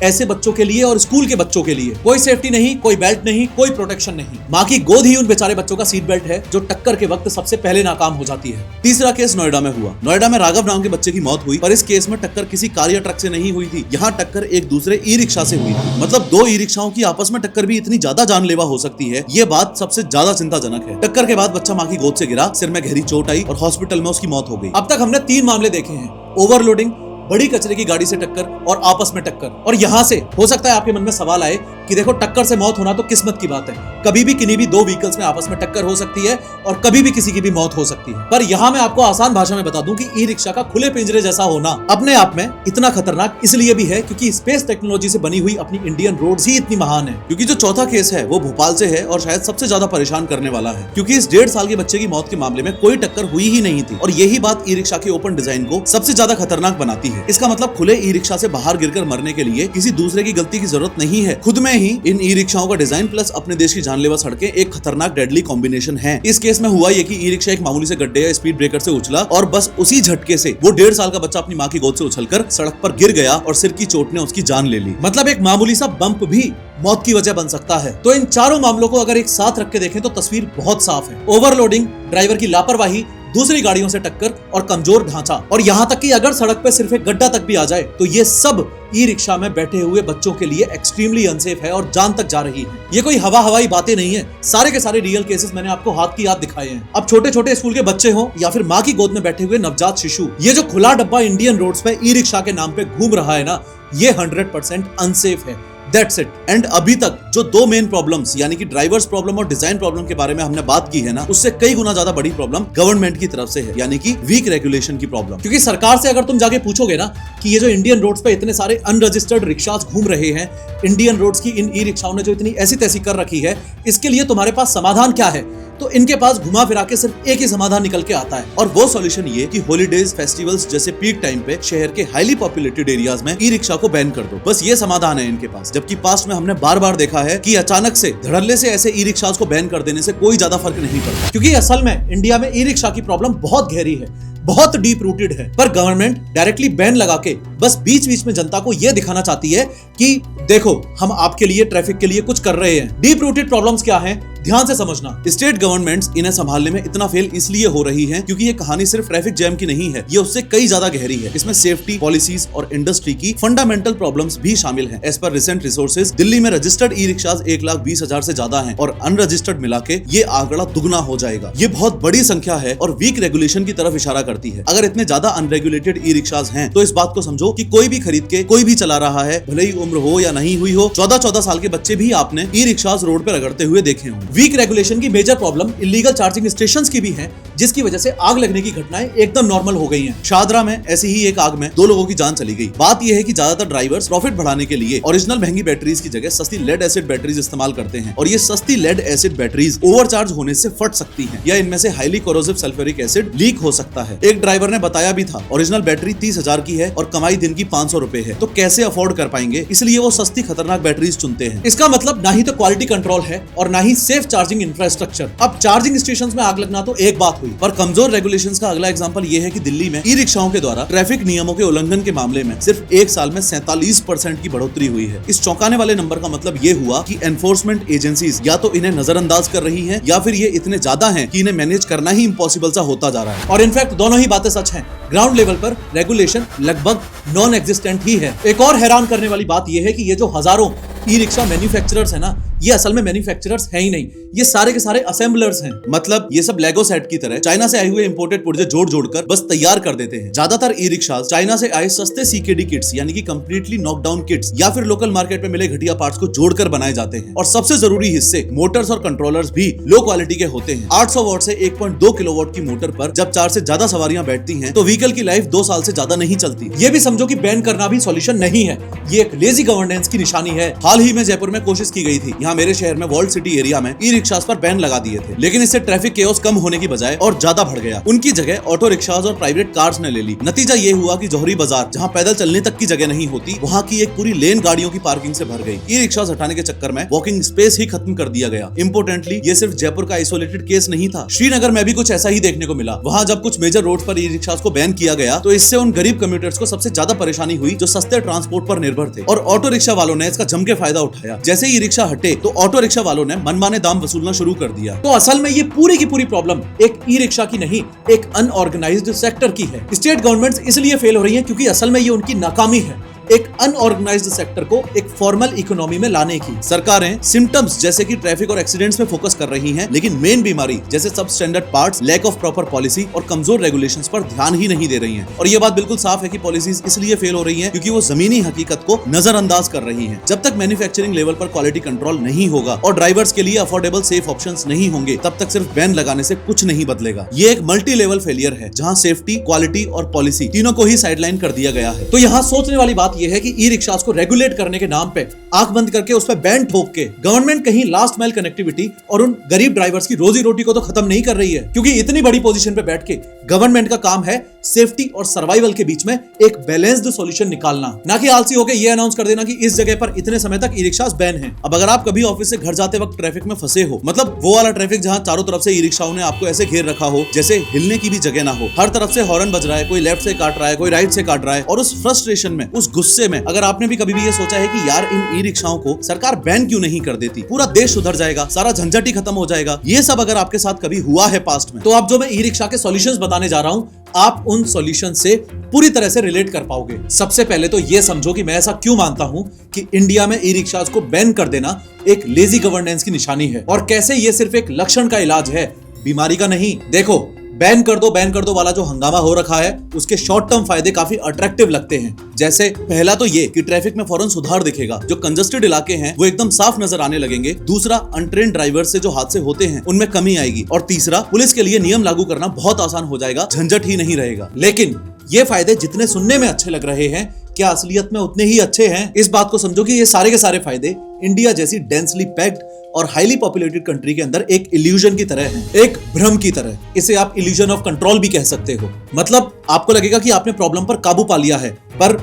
ऐसे बच्चों के लिए और स्कूल के बच्चों के लिए। कोई सेफ्टी नहीं, कोई बेल्ट नहीं, कोई प्रोटेक्शन नहीं। मां की गोद ही उन बेचारे बच्चों का सीट बेल्ट है जो टक्कर के वक्त सबसे पहले नाकाम हो जाती है। तीसरा केस नोएडा में हुआ। नोएडा में राघव नाम के बच्चे की मौत हुई पर इस केस में टक्कर किसी कार या ट्रक से नहीं हुई थी। यहाँ टक्कर एक दूसरे ई रिक्शा से हुई थी। मतलब 2 ई रिक्शाओं की आपस में टक्कर भी इतनी ज्यादा जानलेवा हो सकती है, ये बात सबसे ज्यादा चिंताजनक है। टक्कर के बाद बच्चा मां की गोद से गिरा, सिर में गहरी चोट आई और हॉस्पिटल में उसकी मौत हो गई। अब तक हमने 3 मामले देखे हैं, ओवरलोडिंग, बड़ी कचरे की गाड़ी से टक्कर और आपस में टक्कर। और यहाँ से हो सकता है आपके मन में सवाल आए कि देखो टक्कर से मौत होना तो किस्मत की बात है, कभी भी किन्हीं भी 2 व्हीकल्स में आपस में टक्कर हो सकती है और कभी भी किसी की भी मौत हो सकती है। पर यहाँ मैं आपको आसान भाषा में बता दूं कि ई रिक्शा का खुले पिंजरे जैसा होना अपने आप में इतना खतरनाक इसलिए भी है क्योंकि स्पेस टेक्नोलॉजी से बनी हुई अपनी इंडियन रोड्स ही इतनी महान है। क्योंकि जो चौथा केस है वो भोपाल से है और शायद सबसे ज्यादा परेशान करने वाला है, क्योंकि इस 1.5 साल के बच्चे की मौत के मामले में कोई टक्कर हुई ही नहीं थी और यही बात ई रिक्शा के ओपन डिजाइन को सबसे ज्यादा खतरनाक बनाती है। हैं। इसका मतलब खुले ई रिक्शा से बाहर गिरकर मरने के लिए किसी दूसरे की गलती की जरूरत नहीं है। खुद में ही इन ई रिक्शाओं का डिजाइन प्लस अपने देश की जानलेवा सड़कें एक खतरनाक डेडली कॉम्बिनेशन है। इस केस में हुआ ये कि ई रिक्शा एक मामूली से गड्ढे या स्पीड ब्रेकर से उछला और बस उसी झटके से वो 1.5 साल का बच्चा अपनी माँ की गोद से उछलकर सड़क पर गिर गया और सिर की चोट ने उसकी जान ले ली। मतलब एक मामूली सा बम्प भी मौत की वजह बन सकता है। तो इन चारों मामलों को अगर एक साथ रख के देखें तो तस्वीर बहुत साफ है। ओवरलोडिंग, ड्राइवर की लापरवाही, दूसरी गाड़ियों से टक्कर और कमजोर ढांचा, और यहाँ तक कि अगर सड़क पे सिर्फ एक गड्ढा तक भी आ जाए तो ये सब ई रिक्शा में बैठे हुए बच्चों के लिए एक्सट्रीमली अनसेफ है और जान तक जा रही है। ये कोई हवाई बातें नहीं है, सारे के सारे रियल केसेस मैंने आपको हाथ की याद दिखाए हैं। अब छोटे छोटे स्कूल के बच्चे हो या फिर माँ की गोद में बैठे हुए नवजात शिशु, ये जो खुला डब्बा इंडियन रोड्स पे ई रिक्शा के नाम पे घूम रहा है ना, ये 100% अनसेफ है। That's it. एंड अभी तक जो दो मेन प्रॉब्लम्स यानी कि ड्राइवर्स प्रॉब्लम और डिजाइन प्रॉब्लम के बारे में हमने बात की है ना, उससे कई गुना ज्यादा बड़ी प्रॉब्लम गवर्नमेंट की तरफ से है, यानी कि वीक रेगुलेशन की प्रॉब्लम। क्योंकि सरकार से अगर तुम जाके पूछोगे ना कि ये जो इंडियन रोड्स पे इतने सारे अनरजिस्टर्ड रिक्शास घूम रहे हैं, इंडियन रोड्स की इन ई रिक्शाओं ने जो इतनी ऐसी तैसी कर रखी है, इसके लिए तुम्हारे पास समाधान क्या है, तो इनके पास घुमा फिरा के सिर्फ एक ही समाधान निकल के आता है, और वो सॉल्यूशन ये कि हॉलीडेज, फेस्टिवल्स जैसे पीक टाइम पे शहर के हाईली पॉपुलेटेड एरियाज में ई रिक्शा को बैन कर दो। बस ये समाधान है इनके पास। जबकि पास्ट में हमने बार बार देखा है कि अचानक से धड़ल्ले से ऐसे ई रिक्शास को बैन कर देने से कोई ज्यादा फर्क नहीं पड़ता, क्योंकि असल में इंडिया में ई रिक्शा की प्रॉब्लम बहुत गहरी है, बहुत डीप रूटेड है। पर गवर्नमेंट डायरेक्टली बैन लगा के बस बीच बीच में जनता को यह दिखाना चाहती है कि देखो हम आपके लिए, ट्रैफिक के लिए कुछ कर रहे हैं। डीप रूटेड प्रॉब्लम्स क्या हैं, ध्यान से समझना। स्टेट गवर्नमेंट्स इन्हें संभालने में इतना फेल इसलिए हो रही हैं क्योंकि ये कहानी सिर्फ ट्रैफिक जैम की नहीं है, ये उससे कई ज्यादा गहरी है। इसमें सेफ्टी, पॉलिसीज और इंडस्ट्री की फंडामेंटल प्रॉब्लम्स भी शामिल हैं। As per recent resources, Delhi में रजिस्टर्ड ई रिक्शाज 1,20,000 से ज्यादा हैं और अनरजिस्टर्ड मिला के ये आंकड़ा दुगना हो जाएगा। ये बहुत बड़ी संख्या है और वीक रेगुलेशन की तरफ इशारा करती है। अगर इतने ज्यादा अनरेगुलेटेड ई रिक्शाज हैं तो इस बात को समझो कि कोई भी खरीद के कोई भी चला रहा है, भले ही उम्र हो या नहीं हुई हो। 14-14 साल के बच्चे भी आपने ई रिक्शाज रोड पे रगड़ते हुए देखे होंगे। वीक रेगुलेशन की major problem illegal charging stations की भी है, जिसकी वजह से आग लगने की घटनाएं एकदम नॉर्मल हो गई हैं। शादरा में ऐसी ही एक आग में 2 लोगों की जान चली गई। बात यह है कि ज्यादातर ड्राइवर्स प्रॉफिट बढ़ाने के लिए ओरिजिनल महंगी बैटरीज की जगह सस्ती लेड एसिड बैटरीज इस्तेमाल करते हैं, और ये सस्ती लेड एसिड बैटरीज ओवरचार्ज होने से फट सकती हैं, या इनमें से highly corrosive sulphuric acid leak हो सकता है। एक ड्राइवर ने बताया भी था, ओरिजिनल बैटरी 30,000 की है और कमाई दिन की 500 रुपए है, तो कैसे अफोर्ड कर पाएंगे, इसलिए वो सस्ती खतरनाक बैटरीज चुनते हैं। इसका मतलब ना ही तो क्वालिटी कंट्रोल है और ना ही सेफ चार्जिंग इंफ्रास्ट्रक्चर। अब चार्जिंग स्टेशंस में आग लगना तो एक बात हुई, पर कमजोर रेगुलेशंस का अगला एग्जांपल ये है कि दिल्ली में ई रिक्शाओं के द्वारा ट्रैफिक नियमों के उल्लंघन के मामले में सिर्फ एक साल में 47% की बढ़ोतरी हुई है। इस चौंकाने वाले नंबर का मतलब ये हुआ कि एनफोर्समेंट एजेंसीज या तो इन्हें नजरअंदाज कर रही हैं या फिर ये इतने ज्यादा हैं कि इन्हें मैनेज करना ही इम्पॉसिबल सा होता जा रहा है। और इनफैक्ट दोनों ही बातें सच हैं। ग्राउंड लेवल पर रेगुलेशन लगभग नॉन एग्जिस्टेंट ही है। एक और हैरान करने वाली बात यह है कि ये जो हजारों ई रिक्शा मैन्युफैक्चरर्स है ना, ये असल में मैन्युफैक्चरर्स हैं ही नहीं, ये सारे के सारे असेंबलर्स हैं। मतलब ये सब लेगो सेट की तरह चाइना से आए हुए इंपोर्टेड पुर्जे जोड़ जोड़कर बस तैयार कर देते हैं। ज्यादातर ई रिक्शास चाइना से आए सस्ते सीकेडी किट्स यानी कि कंप्लीटली नॉकडाउन किट्स या फिर लोकल मार्केट में मिले घटिया पार्ट्स को जोड़कर बनाए जाते हैं। और सबसे जरूरी हिस्से मोटर्स और कंट्रोलर्स भी लो क्वालिटी के होते हैं। 800 वॉट से 1.2 किलोवाट की मोटर पर जब 4 से ज्यादा सवारियां बैठती हैं तो व्हीकल की लाइफ 2 साल से ज्यादा नहीं चलती। ये भी समझो कि बैन करना भी सॉल्यूशन नहीं है, ये एक लेजी गवर्नेंस की निशानी है। हाल ही में जयपुर में कोशिश की गई थी, यहाँ मेरे शहर में वॉल्ड सिटी एरिया में ई रिक्शास पर बैन लगा दिए थे, लेकिन इससे ट्रैफिक केओस कम होने की बजाय और ज्यादा बढ़ गया। उनकी जगह ऑटो रिक्शास और प्राइवेट कार्स ने ले ली। नतीजा ये हुआ कि जौहरी बाजार, जहाँ पैदल चलने तक की जगह नहीं होती, वहाँ की एक पूरी लेन गाड़ियों की पार्किंग से भर गई। ई रिक्शास हटाने के चक्कर में वॉकिंग स्पेस ही खत्म कर दिया गया। इंपोर्टेंटली ये सिर्फ जयपुर का आइसोलेटेड केस नहीं था, श्रीनगर में भी कुछ ऐसा ही देखने को मिला। वहाँ जब कुछ मेजर रोड पर ई रिक्शास को बैन किया गया तो इससे उन गरीब कम्यूटर्स को सबसे ज्यादा परेशानी हुई जो सस्ते ट्रांसपोर्ट पर निर्भर थे, और ऑटो रिक्शा वालों ने इसका जम के फायदा उठाया। जैसे ई रिक्शा हटे तो ऑटो रिक्शा वालों ने मनमाने दाम वसूलना शुरू कर दिया। तो असल में ये पूरी की पूरी प्रॉब्लम एक ई रिक्शा की नहीं, एक अनऑर्गेनाइज्ड सेक्टर की है। स्टेट गवर्नमेंट्स इसलिए फेल हो रही हैं क्योंकि असल में ये उनकी नाकामी है एक अनऑर्गेनाइज्ड सेक्टर को एक फॉर्मल इकोनॉमी में लाने की। सरकारें सिम्टम्स जैसे कि ट्रैफिक और एक्सीडेंट्स पे फोकस कर रही हैं, लेकिन मेन बीमारी जैसे सब standard parts, lack of proper policy और कमजोर रेगुलेशंस पर ध्यान ही नहीं दे रही हैं। और ये बात बिल्कुल साफ है कि पॉलिसीज इसलिए फेल हो रही हैं क्योंकि वो जमीनी हकीकत को नजरअंदाज कर रही हैं। जब तक मैन्युफैक्चरिंग लेवल पर क्वालिटी कंट्रोल नहीं होगा और ड्राइवर्स के लिए अफोर्डेबल सेफ ऑप्शंस नहीं होंगे, तब तक सिर्फ बैन लगाने से कुछ नहीं बदलेगा। ये एक मल्टी लेवल फेलियर है जहां सेफ्टी, क्वालिटी और पॉलिसी तीनों को ही साइडलाइन कर दिया गया है। तो यहाँ सोचने वाली बात बात यह है कि ई रिक्शास को रेगुलेट करने के नाम पे आंख बंद करके उस पर बैन ठोक के गवर्नमेंट कहीं लास्ट माइल कनेक्टिविटी और उन गरीब ड्राइवर्स की रोजी रोटी को तो खत्म नहीं कर रही है, क्योंकि इतनी बड़ी पोजीशन पे बैठ के गवर्नमेंट का काम है सेफ्टी और सर्वाइवल के बीच में एक बैलेंस्ड सॉल्यूशन निकालना, ना कि आलसी होकर ये अनाउंस कर देना कि इस जगह पर इतने समय तक ई रिक्शास बैन है। अब अगर आप कभी ऑफिस से घर जाते वक्त ट्रैफिक में फंसे हो, मतलब वो वाला ट्रैफिक जहां चारों तरफ से ई रिक्शाओं ने आपको ऐसे घेर रखा हो जैसे हिलने की भी जगह ना हो, हर तरफ से हॉर्न बज रहा है, कोई लेफ्ट से काट रहा है, कोई राइट से काट रहा है, और उस फ्रस्ट्रेशन में, उस गुस्से में अगर आपने भी कभी भी ये सोचा है कि यार इन ई रिक्शाओं को सरकार बैन क्यों नहीं कर देती, पूरा देश सुधर जाएगा, सारा झंझट ही खत्म हो जाएगा, ये सब अगर आपके साथ कभी हुआ है पास्ट में, तो आप जो मैं ई रिक्शा के सॉल्यूशंस बताने जा रहा हूं, आप उन सॉल्यूशन से पूरी तरह से रिलेट कर पाओगे। सबसे पहले तो ये समझो कि मैं ऐसा क्यों मानता हूं कि इंडिया में ई रिक्शास को बैन कर देना एक लेजी गवर्नेंस की निशानी है, और कैसे ये सिर्फ एक लक्षण का इलाज है, बीमारी का नहीं। देखो, बैन कर दो वाला जो हंगामा हो रखा है, उसके शॉर्ट टर्म फायदे काफी अट्रैक्टिव लगते हैं। जैसे पहला तो ये कि ट्रैफिक में फौरन सुधार दिखेगा, जो कंजस्टेड इलाके हैं वो एकदम साफ नजर आने लगेंगे। दूसरा, अनट्रेन्ड ड्राइवर से जो हादसे होते हैं उनमें कमी आएगी। और तीसरा, पुलिस के लिए नियम लागू करना बहुत आसान हो जाएगा, झंझट ही नहीं रहेगा। लेकिन ये फायदे जितने सुनने में अच्छे लग रहे हैं, क्या असलियत में उतने ही अच्छे हैं? इस बात को समझो कि ये सारे के सारे फायदे इंडिया जैसी डेंसली पैक्ड और हाईली पॉपुलेटेड कंट्री के अंदर एक इल्यूजन की तरह है, एक भ्रम की तरह। इसे आप इल्यूजन ऑफ कंट्रोल भी कह सकते हो। मतलब आपको लगेगा कि आपने प्रॉब्लम पर काबू पा लिया है, पर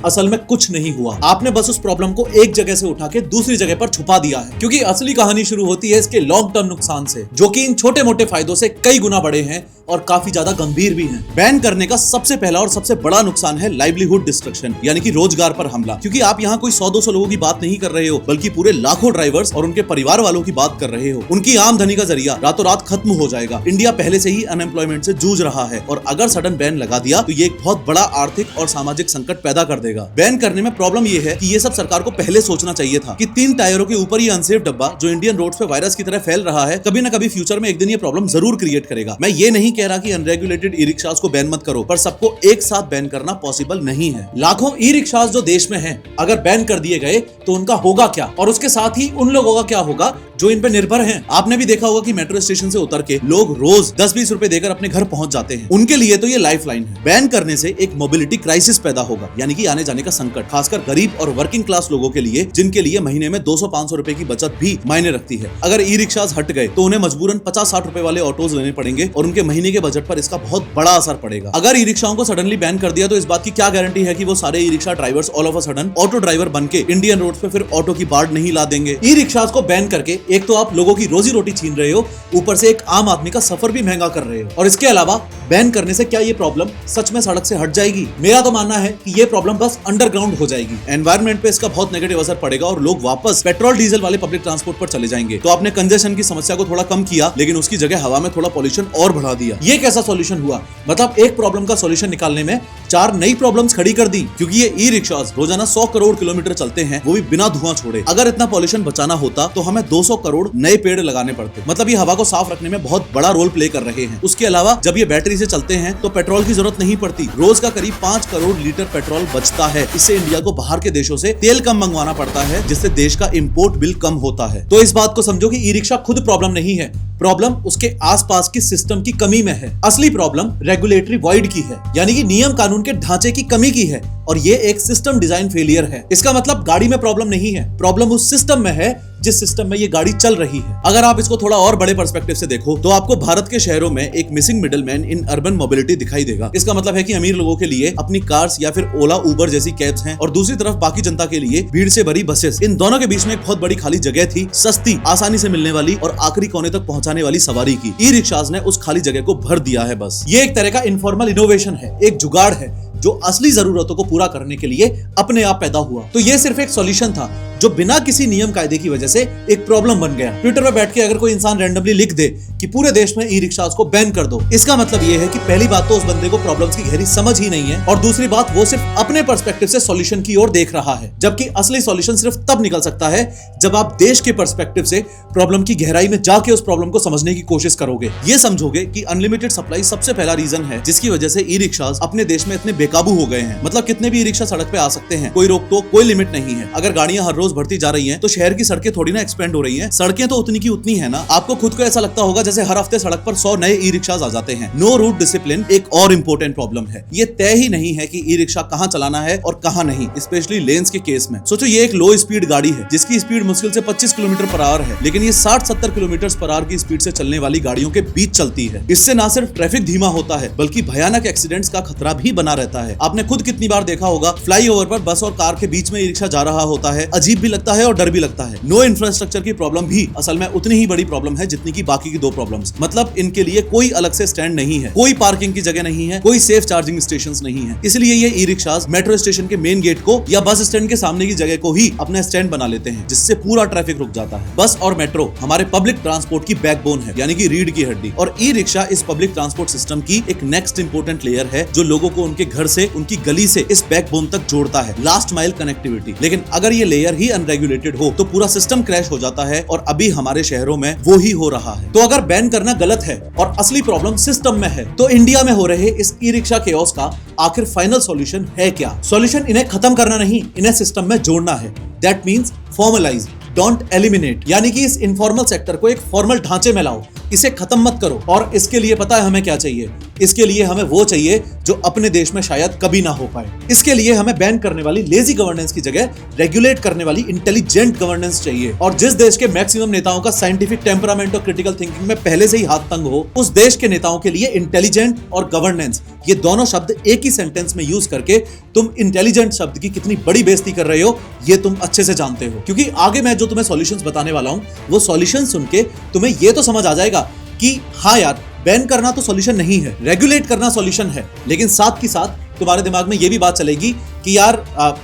असल में कुछ नहीं हुआ। आपने बस उस प्रॉब्लम को एक जगह से उठा के दूसरी जगह पर छुपा दिया है, क्योंकि असली कहानी शुरू होती है इसके लॉन्ग टर्म नुकसान से, जो कि इन छोटे मोटे फायदों से कई गुना बड़े हैं और काफी ज्यादा गंभीर भी हैं। बैन करने का सबसे पहला और सबसे बड़ा नुकसान है लाइवलीहुड डिस्ट्रक्शन, यानी कि रोजगार पर हमला। क्योंकि आप यहाँ कोई 100-200 लोगों की बात नहीं कर रहे हो, बल्कि पूरे लाखों ड्राइवर्स और उनके परिवार वालों की बात कर रहे हो। उनकी आमदनी का जरिया रातों रात खत्म हो जाएगा। इंडिया पहले से ही अनएम्प्लॉयमेंट से जूझ रहा है, और अगर सडन बैन लगा दिया तो ये एक बहुत बड़ा आर्थिक और सामाजिक संकट पैदा कर देगा। बैन करने में प्रॉब्लम ये है कि ये सब सरकार को पहले सोचना चाहिए था कि 3 टायरों के ऊपर ये अनसेफ डब्बा जो इंडियन रोड्स पे वायरस की तरह फैल रहा है, कभी ना कभी फ्यूचर में एक दिन ये प्रॉब्लम जरूर क्रिएट करेगा। मैं ये नहीं कह रहा कि अनरेगुलेटेड ई रिक्शास को बैन मत करो, पर सबको एक साथ बैन करना पॉसिबल नहीं है। लाखों ई रिक्शास जो देश में हैं, अगर बैन कर दिए गए तो उनका होगा क्या, और उसके साथ ही उन लोगों का क्या होगा जो इन पे निर्भर हैं। आपने भी देखा होगा कि मेट्रो स्टेशन से उतर के लोग रोज 10-20 रुपए देकर अपने घर पहुंच जाते हैं। उनके लिए तो ये लाइफलाइन है। बैन करने से एक मोबिलिटी क्राइसिस पैदा होगा, यानी कि आने जाने का संकट, खासकर गरीब और वर्किंग क्लास लोगों के लिए, जिनके लिए महीने में 200-500 रुपए की बचत भी मायने रखती है। अगर ई रिक्शास हट गए तो उन्हें मजबूरन 50-60 रुपए वाले ऑटोज लेने पड़ेंगे, और उनके महीने के बजट पर इसका बहुत बड़ा असर पड़ेगा। अगर ई रिक्शाओं को सडनली बैन कर दिया तो इस बात की क्या गारंटी है कि वो सारे e rickshaw drivers all of a sudden auto driver बन के इंडियन रोड पे फिर ऑटो की बाढ़ नहीं ला देंगे। ई रिक्शास को बैन करके एक तो आप लोगों की रोजी रोटी छीन रहे हो, ऊपर से एक आम आदमी का सफर भी महंगा कर रहे हो। और इसके अलावा बैन करने से क्या ये प्रॉब्लम सच में सड़क से हट जाएगी? मेरा तो मानना है कि ये प्रॉब्लम बस अंडरग्राउंड हो जाएगी। एनवायरमेंट पे इसका बहुत नेगेटिव असर पड़ेगा और लोग वापस पेट्रोल डीजल वाले पब्लिक ट्रांसपोर्ट पर चले जाएंगे। तो आपने कंजेशन की समस्या को थोड़ा कम किया, लेकिन उसकी जगह हवा में थोड़ा पॉल्यूशन और बढ़ा दिया। ये कैसा सॉल्यूशन हुआ? मतलब एक प्रॉब्लम का सॉल्यूशन निकालने में 4 नई प्रॉब्लम्स खड़ी कर दी, क्योंकि ये ई रिक्शास रोजाना 100 करोड़ किलोमीटर चलते हैं, वो भी बिना धुआं छोड़े। अगर इतना पॉल्यूशन बचाना होता तो हमें 200 करोड़ नए पेड़ लगाने पड़ते। मतलब ये हवा को साफ रखने में बहुत बड़ा रोल प्ले कर रहे हैं। उसके अलावा जब ये बैटरी से चलते हैं तो पेट्रोल की जरूरत नहीं पड़ती। रोज का करीब 5 करोड़ लीटर पेट्रोल बचता है। इससे इंडिया को बाहर के देशों से तेल कम मंगवाना पड़ता है, जिससे देश का इंपोर्ट बिल कम होता है। तो इस बात को समझो कि ई रिक्शा खुद प्रॉब्लम नहीं है, प्रॉब्लम उसके आसपास की सिस्टम की कमी में है। असली प्रॉब्लम रेगुलेटरी वॉइड की है, यानी कि नियम कानून के ढांचे की कमी की है, और ये एक सिस्टम डिजाइन फेलियर है। इसका मतलब गाड़ी में प्रॉब्लम नहीं है, प्रॉब्लम उस सिस्टम में है जिस सिस्टम में ये गाड़ी चल रही है। अगर आप इसको थोड़ा और बड़े पर्सपेक्टिव से देखो तो आपको भारत के शहरों में एक missing middleman in urban mobility दिखाई देगा। इसका मतलब है कि अमीर लोगों के लिए अपनी कार्स या फिर ओला उबर जैसी कैब्स हैं, और दूसरी तरफ बाकी जनता के लिए भीड़ से भरी बसेस। इन दोनों के बीच में एक बहुत बड़ी खाली जगह थी, सस्ती, आसानी से मिलने वाली और आखिरी कोने तक पहुंचाने वाली सवारी की। ई रिक्शास ने उस खाली जगह को भर दिया है बस। ये एक तरह का इनफॉर्मल इनोवेशन है, एक जुगाड़ है जो असली जरूरतों को पूरा करने के लिए अपने आप पैदा हुआ। तो ये सिर्फ एक सॉल्यूशन था जो बिना किसी नियम कायदे की वजह से एक प्रॉब्लम बन गया। ट्विटर पर बैठ के अगर कोई इंसान रैंडमली लिख दे कि पूरे देश में ई रिक्शास को बैन कर दो, इसका मतलब ये है कि पहली बात तो उस बंदे को प्रॉब्लम्स की गहरी समझ ही नहीं है, और दूसरी बात वो सिर्फ अपने पर्सपेक्टिव से सॉल्यूशन की ओर देख रहा है। जबकि असली सॉल्यूशन सिर्फ तब निकल सकता है जब आप देश के पर्सपेक्टिव से प्रॉब्लम की गहराई में जाके उस प्रॉब्लम को समझने की कोशिश करोगे। ये समझोगे कि अनलिमिटेड सप्लाई सबसे पहला रीजन है जिसकी वजह से ई रिक्शास अपने देश में इतने बेकाबू हो गए हैं। मतलब कितने भी ई रिक्शा सड़क पे आ सकते हैं, कोई रोक टोक, कोई लिमिट नहीं है। अगर गाड़ियां हर रोज रोज बढ़ती जा रही हैं, तो शहर की सड़कें थोड़ी ना एक्सपेंड हो रही हैं, सड़कें तो उतनी की उतनी है ना। आपको खुद को ऐसा लगता होगा जैसे हर हफ्ते सड़क पर 100 नए ई रिक्शाज आ जाते हैं। नो रूट डिसिप्लिन एक और इंपॉर्टेंट प्रॉब्लम है। ये तय ही नहीं है कि ई रिक्शा कहां चलाना है और कहां नहीं, स्पेशली लेन्स के केस में। सोचो ये एक लो स्पीड गाड़ी है जिसकी स्पीड मुश्किल से 25 किलोमीटर पर आवर है, लेकिन ये 60-70 किलोमीटर पर आवर की स्पीड से चलने वाली गाड़ियों के बीच चलती है। इससे ना सिर्फ ट्रैफिक धीमा होता है बल्कि भयानक एक्सीडेंट्स का खतरा भी बना रहता है। आपने खुद कितनी बार देखा होगा फ्लाईओवर पर बस और कार के बीच में ई रिक्शा जा रहा होता है। अजीब भी लगता है और डर भी लगता है। नो इंफ्रास्ट्रक्चर की प्रॉब्लम भी असल में उतनी ही बड़ी प्रॉब्लम है जितनी की बाकी की दो प्रॉब्लम्स। मतलब इनके लिए कोई अलग से स्टैंड नहीं है, कोई पार्किंग की जगह नहीं है, कोई सेफ चार्जिंग स्टेशंस नहीं है। इसलिए ये ई रिक्शाज मेट्रो स्टेशन के मेन गेट को या बस स्टैंड के सामने की जगह को ही अपना स्टैंड बना लेते हैं, जिससे पूरा ट्रैफिक रुक जाता है। बस और मेट्रो हमारे पब्लिक ट्रांसपोर्ट की बैकबोन है, यानी कि रीढ़ की हड्डी, और ई रिक्शा इस पब्लिक ट्रांसपोर्ट सिस्टम की एक नेक्स्ट इंपोर्टेंट लेयर है जो लोगों को उनके घर से, उनकी गली से इस बैकबोन तक जोड़ता है, लास्ट माइल कनेक्टिविटी। लेकिन अगर ये लेयर ही अनरेगुलेटेड हो तो पूरा सिस्टम क्रैश हो जाता है, और अभी हमारे शहरों में वो ही हो रहा है। तो अगर बैन करना गलत है और असली प्रॉब्लम सिस्टम में है, तो इंडिया में हो रहे इस ई रिक्शा केओस का आखिर फाइनल सॉल्यूशन है क्या? सॉल्यूशन इन्हें खत्म करना नहीं, इन्हें सिस्टम में जोड़ना है। That means formalize, don't eliminate, यानी कि इस इनफॉर्मल सेक्टर को एक फॉर्मल ढांचे में लाओ, इसे खत्म मत करो। और इसके लिए पता है हमें क्या चाहिए? इसके लिए हमें वो चाहिए जो अपने देश में शायद कभी ना हो पाए। इसके लिए हमें बैन करने वाली लेजी गवर्नेंस की जगह रेगुलेट करने वाली इंटेलिजेंट गवर्नेंस चाहिए। और जिस देश के मैक्सिमम नेताओं का साइंटिफिक टेम्परामेंट और क्रिटिकल थिंकिंग में पहले से ही हाथ तंग हो, उस देश के नेताओं के लिए इंटेलिजेंट और गवर्नेंस, ये दोनों शब्द एक ही सेंटेंस में यूज करके तुम इंटेलिजेंट शब्द की कितनी बड़ी बेइज्जती कर रहे हो ये तुम अच्छे से जानते हो। क्योंकि आगे मैं जो तुम्हें सॉल्यूशंस बताने वाला हूं, वो सॉल्यूशंस सुन के तुम्हें ये तो समझ आ जाएगा कि हाँ यार, बैन करना तो सॉल्यूशन नहीं है, रेगुलेट करना सॉल्यूशन है। लेकिन साथ ही साथ तुम्हारे दिमाग में ये भी बात चलेगी कि यार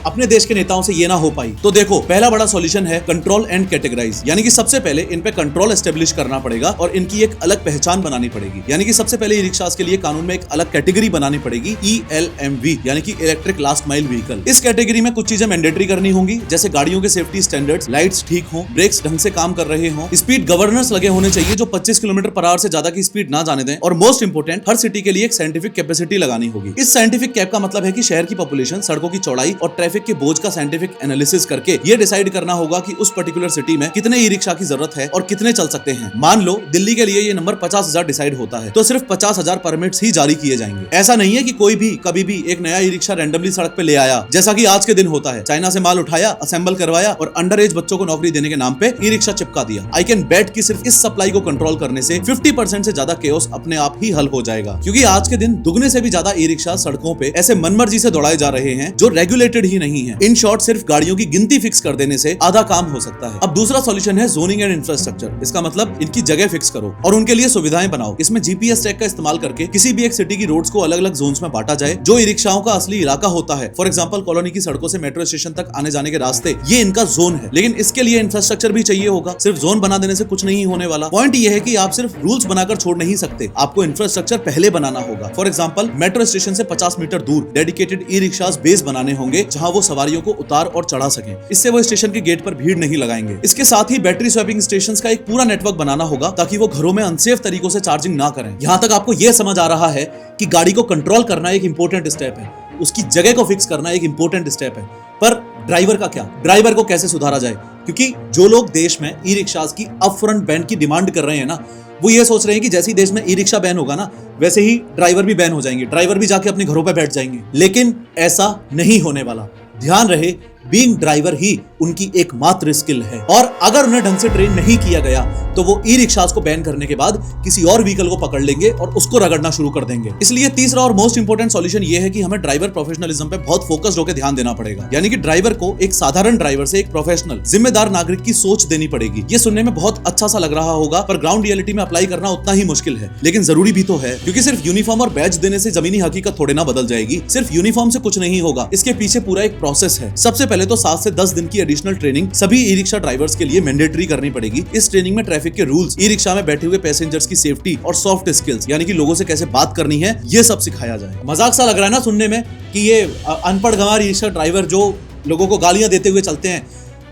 अपने देश के नेताओं से ये ना हो पाई। तो देखो, पहला बड़ा सॉल्यूशन है कंट्रोल एंड कैटेगराइज, यानी कि सबसे पहले इन पे कंट्रोल एस्टेब्लिश करना पड़ेगा और इनकी एक अलग पहचान बनानी पड़ेगी। यानी कि सबसे पहले ई रिक्शास के लिए कानून में एक अलग कैटेगरी बनानी पड़ेगी, ELMV, यानी कि इलेक्ट्रिक लास्ट माइल व्हीकल। इस कैटेगरी में कुछ चीजें मैंडेटरी करनी होंगी, जैसे गाड़ियों के सेफ्टी स्टैंडर्ड्स, लाइट्स ठीक हो, ब्रेक्स ढंग से काम कर रहे हो, स्पीड गवर्नर्स लगे होने चाहिए जो 25 किलोमीटर पर आवर से ज्यादा की स्पीड ना जाने दें, और मोस्ट इंपोर्टेंट, हर सिटी के लिए एक साइंटिफिक कैपेसिटी लगानी होगी। इस साइंटिफिक कैप का मतलब है कि शहर की पॉपुलेशन, सड़कों की चौड़ाई और ट्रैफिक के बोझ का साइंटिफिक एनालिसिस करके ये डिसाइड करना होगा कि उस पर्टिकुलर सिटी में कितने ई रिक्शा की जरूरत है और कितने चल सकते हैं। मान लो दिल्ली के लिए ये नंबर 50,000 डिसाइड होता है, तो सिर्फ 50,000 परमिट्स ही जारी किए जाएंगे। ऐसा नहीं है कि कोई भी कभी भी एक नया ई रिक्शा रैंडमली सड़क पे ले आया, जैसा कि आज के दिन होता है। चाइना से माल उठाया, असेंबल करवाया और अंडर एज बच्चों को नौकरी देने के नाम पे ई रिक्शा चिपका दिया। आई कैन बेट कि सिर्फ इस सप्लाई को कंट्रोल करने से 50% से ज्यादा केओस अपने आप ही हल हो जाएगा। क्योंकि आज के दिन दुगने से भी ज्यादा ई रिक्शा सड़कों पे ऐसे मनमर्जी से दौड़ाए जा रहे हैं जो रेगुलेटेड ही नहीं है। इन शॉर्ट, सिर्फ गाड़ियों की गिनती फिक्स कर देने से आधा काम हो सकता है। अब दूसरा सॉल्यूशन है जोनिंग एंड इंफ्रास्ट्रक्चर। इसका मतलब इनकी जगह फिक्स करो और उनके लिए सुविधाएं बनाओ। इसमें जीपीएस टैग का इस्तेमाल करके किसी भी एक सिटी की रोड्स को अलग अलग जोन्स में बांटा जाए, जो ई रिक्शाओं का असली इलाका होता है। फॉर एग्जांपल, कॉलोनी की सड़कों से मेट्रो स्टेशन तक आने जाने के रास्ते, ये इनका जोन है। लेकिन इसके लिए इंफ्रास्ट्रक्चर भी चाहिए होगा। सिर्फ जोन बना देने से कुछ नहीं होने वाला। पॉइंट ये है कि आप सिर्फ रूल्स बनाकर छोड़ नहीं सकते, आपको इंफ्रास्ट्रक्चर पहले बनाना होगा। फॉर एग्जाम्पल, मेट्रो स्टेशन से 50 मीटर दूर डेडिकेटेड ई रिक्शास बेस बनाने होंगे, जहां वो सवारियों को उतार और चढ़ा सकें। इससे वो स्टेशन के गेट पर भीड़ नहीं लगाएंगे। इसके साथ ही बैटरी स्वैपिंग स्टेशंस का एक पूरा नेटवर्क बनाना होगा, ताकि वो घरों में अनसेफ तरीकों से चार्जिंग ना करें। यहाँ तक आपको ये समझ आ रहा है कि गाड़ी को कंट्रोल करना एक इंपॉर्टेंट स्टेप है, उसकी जगह को फिक्स करना एक इंपॉर्टेंट स्टेप है। पर ड्राइवर का क्या? ड्राइवर को कैसे सुधारा जाए? क्योंकि जो लोग देश में ई रिक्शास की अपफ्रंट बैन की डिमांड कर रहे हैं ना, वो ये सोच रहे हैं कि जैसे ही देश में ई रिक्शा बैन होगा ना, वैसे ही ड्राइवर भी बैन हो जाएंगे, ड्राइवर भी जाके अपने घरों पे बैठ जाएंगे। लेकिन ऐसा नहीं होने वाला। ध्यान रहे, बीइंग ड्राइवर ही उनकी एकमात्र स्किल है, और अगर उन्हें ढंग से ट्रेन नहीं किया गया तो वो ई रिक्शास को बैन करने के बाद किसी और व्हीकल को पकड़ लेंगे और उसको रगड़ना शुरू कर देंगे। इसलिए तीसरा और मोस्ट इंपोर्टेंट सॉल्यूशन ये है कि हमें ड्राइवर प्रोफेशनलिज्म पे बहुत फोकस्ड होकर ध्यान देना पड़ेगा। यानी कि ड्राइवर को एक साधारण ड्राइवर से एक प्रोफेशनल, जिम्मेदार नागरिक की सोच देनी पड़ेगी। ये सुनने में बहुत अच्छा सा लग रहा होगा, पर ग्राउंड रियलिटी में अप्लाई करना उतना ही मुश्किल है, लेकिन जरूरी भी तो है। क्योंकि सिर्फ यूनिफॉर्म और बैज देने से जमीनी हकीकत थोड़े ना बदल जाएगी। सिर्फ यूनिफॉर्म से कुछ नहीं होगा, इसके पीछे पूरा एक प्रोसेस है। सबसे पहले तो 7 से 10 दिन की एडिशनल ट्रेनिंग सभी ई रिक्शा ड्राइवर्स के लिए मैंडेटरी करनी पड़ेगी। इस ट्रेनिंग में ट्रैफिक के रूल्स, ई रिक्शा में बैठे हुए पैसेंजर्स की सेफ्टी और सॉफ्ट स्किल्स, यानी कि लोगों से कैसे बात करनी है, ये सब सिखाया जाए। मजाक सा लग रहा है ना सुनने में कि ये अनपढ़ गंवार ई रिक्शा ड्राइवर जो लोगों को गालियां देते हुए चलते हैं,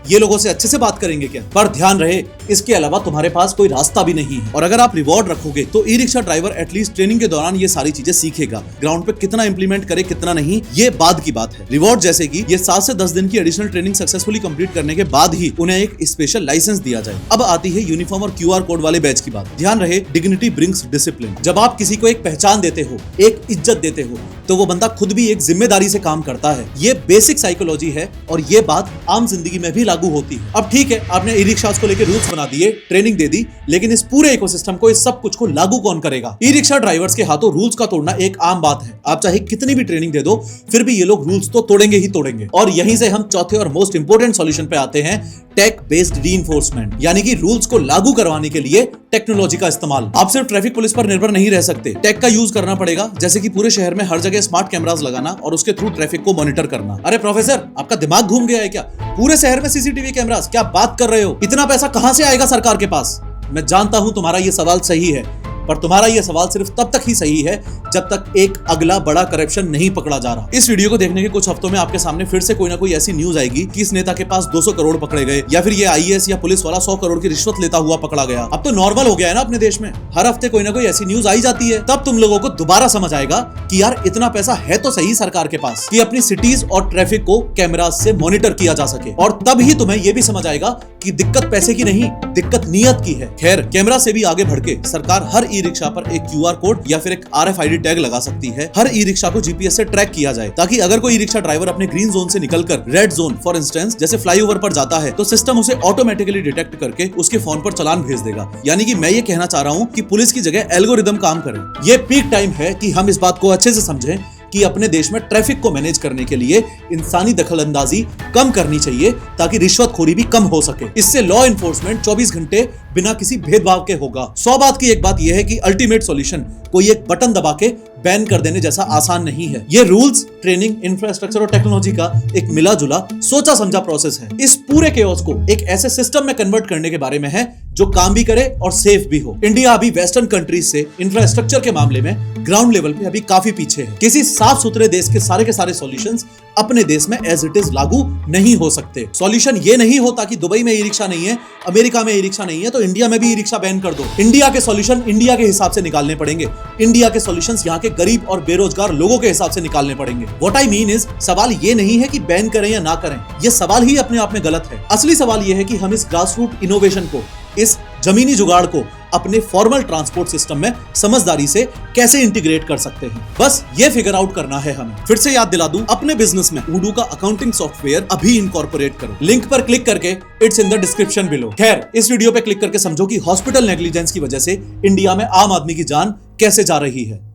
ये लोगों से अच्छे से बात करेंगे क्या? पर ध्यान रहे, इसके अलावा तुम्हारे पास कोई रास्ता भी नहीं है। और अगर आप रिवॉर्ड रखोगे तो e rickshaw driver at least training के दौरान ये सारी चीजें सीखेगा। ग्राउंड पे कितना इंप्लीमेंट करे कितना नहीं, ये बाद की बात है। रिवॉर्ड जैसे कि ये 7 से 10 दिन की एडिशनल ट्रेनिंग सक्सेसफुली कंप्लीट करने के बाद ही उन्हें एक स्पेशल लाइसेंस दिया जाए। अब आती है यूनिफॉर्म और QR कोड वाले बैच की बात। ध्यान रहे, डिग्निटी ब्रिंग्स डिसिप्लिन। जब आप किसी को एक पहचान देते हो, एक इज्जत देते हो, तो वो बंदा खुद भी एक जिम्मेदारी से काम करता है। ये बेसिक साइकोलॉजी है और ये बात आम जिंदगी में भी लागू होती है। अब ठीक है, आपने ई रिक्शास को लेकर रूल्स बना दिए, ट्रेनिंग दे दी, लेकिन इस पूरे इकोसिस्टम को, इस सब कुछ को लागू कौन करेगा? ई रिक्शा ड्राइवर्स के हाथों रूल्स का तोड़ना एक आम बात है। आप चाहे कितनी भी ट्रेनिंग दे दो, फिर भी ये लोग रूल्स तो तोड़ेंगे ही तोड़ेंगे। और यहीं से हम चौथे और मोस्ट इंपोर्टेंट सॉल्यूशन पे आते हैं, टेक बेस्ड रीइंफोर्समेंट, यानी कि रूल्स को लागू करवाने के लिए टेक्नोलॉजी का इस्तेमाल। आप सिर्फ ट्रैफिक पुलिस पर निर्भर नहीं रह सकते, टेक का यूज करना पड़ेगा, जैसे कि पूरे शहर में हर जगह स्मार्ट कैमरास लगाना और उसके थ्रू ट्रैफिक को मॉनिटर करना। अरे प्रोफेसर, आपका दिमाग घूम गया है क्या? पूरे शहर में CCTV कैमरास, क्या बात कर रहे हो? इतना पैसा कहां से आएगा सरकार के पास? मैं जानता हूं तुम्हारा ये सवाल सही है, पर तुम्हारा यह सवाल सिर्फ तब तक ही सही है जब तक एक अगला बड़ा करप्शन नहीं पकड़ा जा रहा। इस वीडियो को देखने के कुछ हफ्तों में आपके सामने फिर से कोई ना कोई ऐसी न्यूज आएगी कि इस नेता के पास 200 करोड़ पकड़े गए, या फिर ये IAS या पुलिस वाला 100 करोड़ की रिश्वत लेता हुआ पकड़ा गया। अब तो नॉर्मल हो गया है ना अपने देश में, हर हफ्ते कोई ना कोई ऐसी न्यूज आई जाती है। तब तुम लोगों को दोबारा समझ आएगा कि यार इतना पैसा है तो सही सरकार के पास कि अपनी सिटीज और ट्रैफिक को कैमरा से मॉनिटर किया जा सके। और तब ही तुम्हें यह भी समझ आएगा कि दिक्कत पैसे की नहीं, दिक्कत नियत की है। खैर, कैमरा से भी आगे बढ़ के सरकार हर ई रिक्शा पर एक QR कोड या फिर एक RFID टैग लगा सकती है। हर ई रिक्शा को GPS से ट्रैक किया जाए, ताकि अगर कोई ई रिक्शा ड्राइवर अपने ग्रीन जोन से निकलकर रेड जोन, फॉर इंस्टेंस जैसे फ्लाईओवर पर जाता है, तो सिस्टम उसे ऑटोमेटिकली डिटेक्ट करके उसके फोन पर चालान भेज देगा। यानी कि मैं ये कहना चाह रहा हूँ कि पुलिस की जगह एल्गोरिदम काम करे। ये पीक टाइम है कि हम इस बात को अच्छे से समझें कि अपने देश में ट्रैफिक को मैनेज करने के लिए इंसानी दखलंदाजी कम करनी चाहिए, ताकि रिश्वतखोरी भी कम हो सके। इससे लॉ एनफोर्समेंट 24 घंटे बिना किसी भेदभाव के होगा। 100 बात की एक बात यह है कि अल्टीमेट सॉल्यूशन कोई एक बटन दबा के बैन कर देने जैसा आसान नहीं है। ये रूल्स, ट्रेनिंग, इंफ्रास्ट्रक्चर और टेक्नोलॉजी का एक मिला जुला, सोचा समझा प्रोसेस है। इस पूरे केओस को एक ऐसे सिस्टम में कन्वर्ट करने के बारे में है जो काम भी करे और सेफ भी हो। इंडिया अभी वेस्टर्न कंट्रीज से इंफ्रास्ट्रक्चर के मामले में ग्राउंड लेवल पे अभी काफी पीछे है। किसी साफ सुथरे देश के सारे सॉल्यूशंस अपने देश में एज इट इज लागू नहीं हो सकते। सॉल्यूशन ये नहीं होता कि दुबई में ई रिक्शा नहीं है, अमेरिका में ई रिक्शा नहीं है, तो इंडिया में भी ई रिक्शा बैन कर दो। इंडिया के सॉल्यूशन इंडिया के हिसाब से निकालने पड़ेंगे। इंडिया के सॉल्यूशंस यहाँ के गरीब और बेरोजगार लोगों के हिसाब से निकालने पड़ेंगे। व्हाट आई मीन इज, सवाल ये नहीं है कि बैन करें या ना करें, ये सवाल ही अपने आप में गलत है। असली सवाल ये है कि हम इस ग्रास रूट इनोवेशन को, इस जमीनी जुगाड़ को अपने फॉर्मल ट्रांसपोर्ट सिस्टम में समझदारी से कैसे इंटीग्रेट कर सकते हैं, बस ये फिगर आउट करना है हमें। फिर से याद दिला दूं, अपने बिजनेस में उडू का अकाउंटिंग सॉफ्टवेयर अभी इनकॉर्पोरेट करो। लिंक पर क्लिक करके, it's in the description below. खैर, इस वीडियो पे क्लिक करके समझो कि हॉस्पिटल नेग्लिजेंस की वजह से इंडिया में आम आदमी की जान कैसे जा रही है।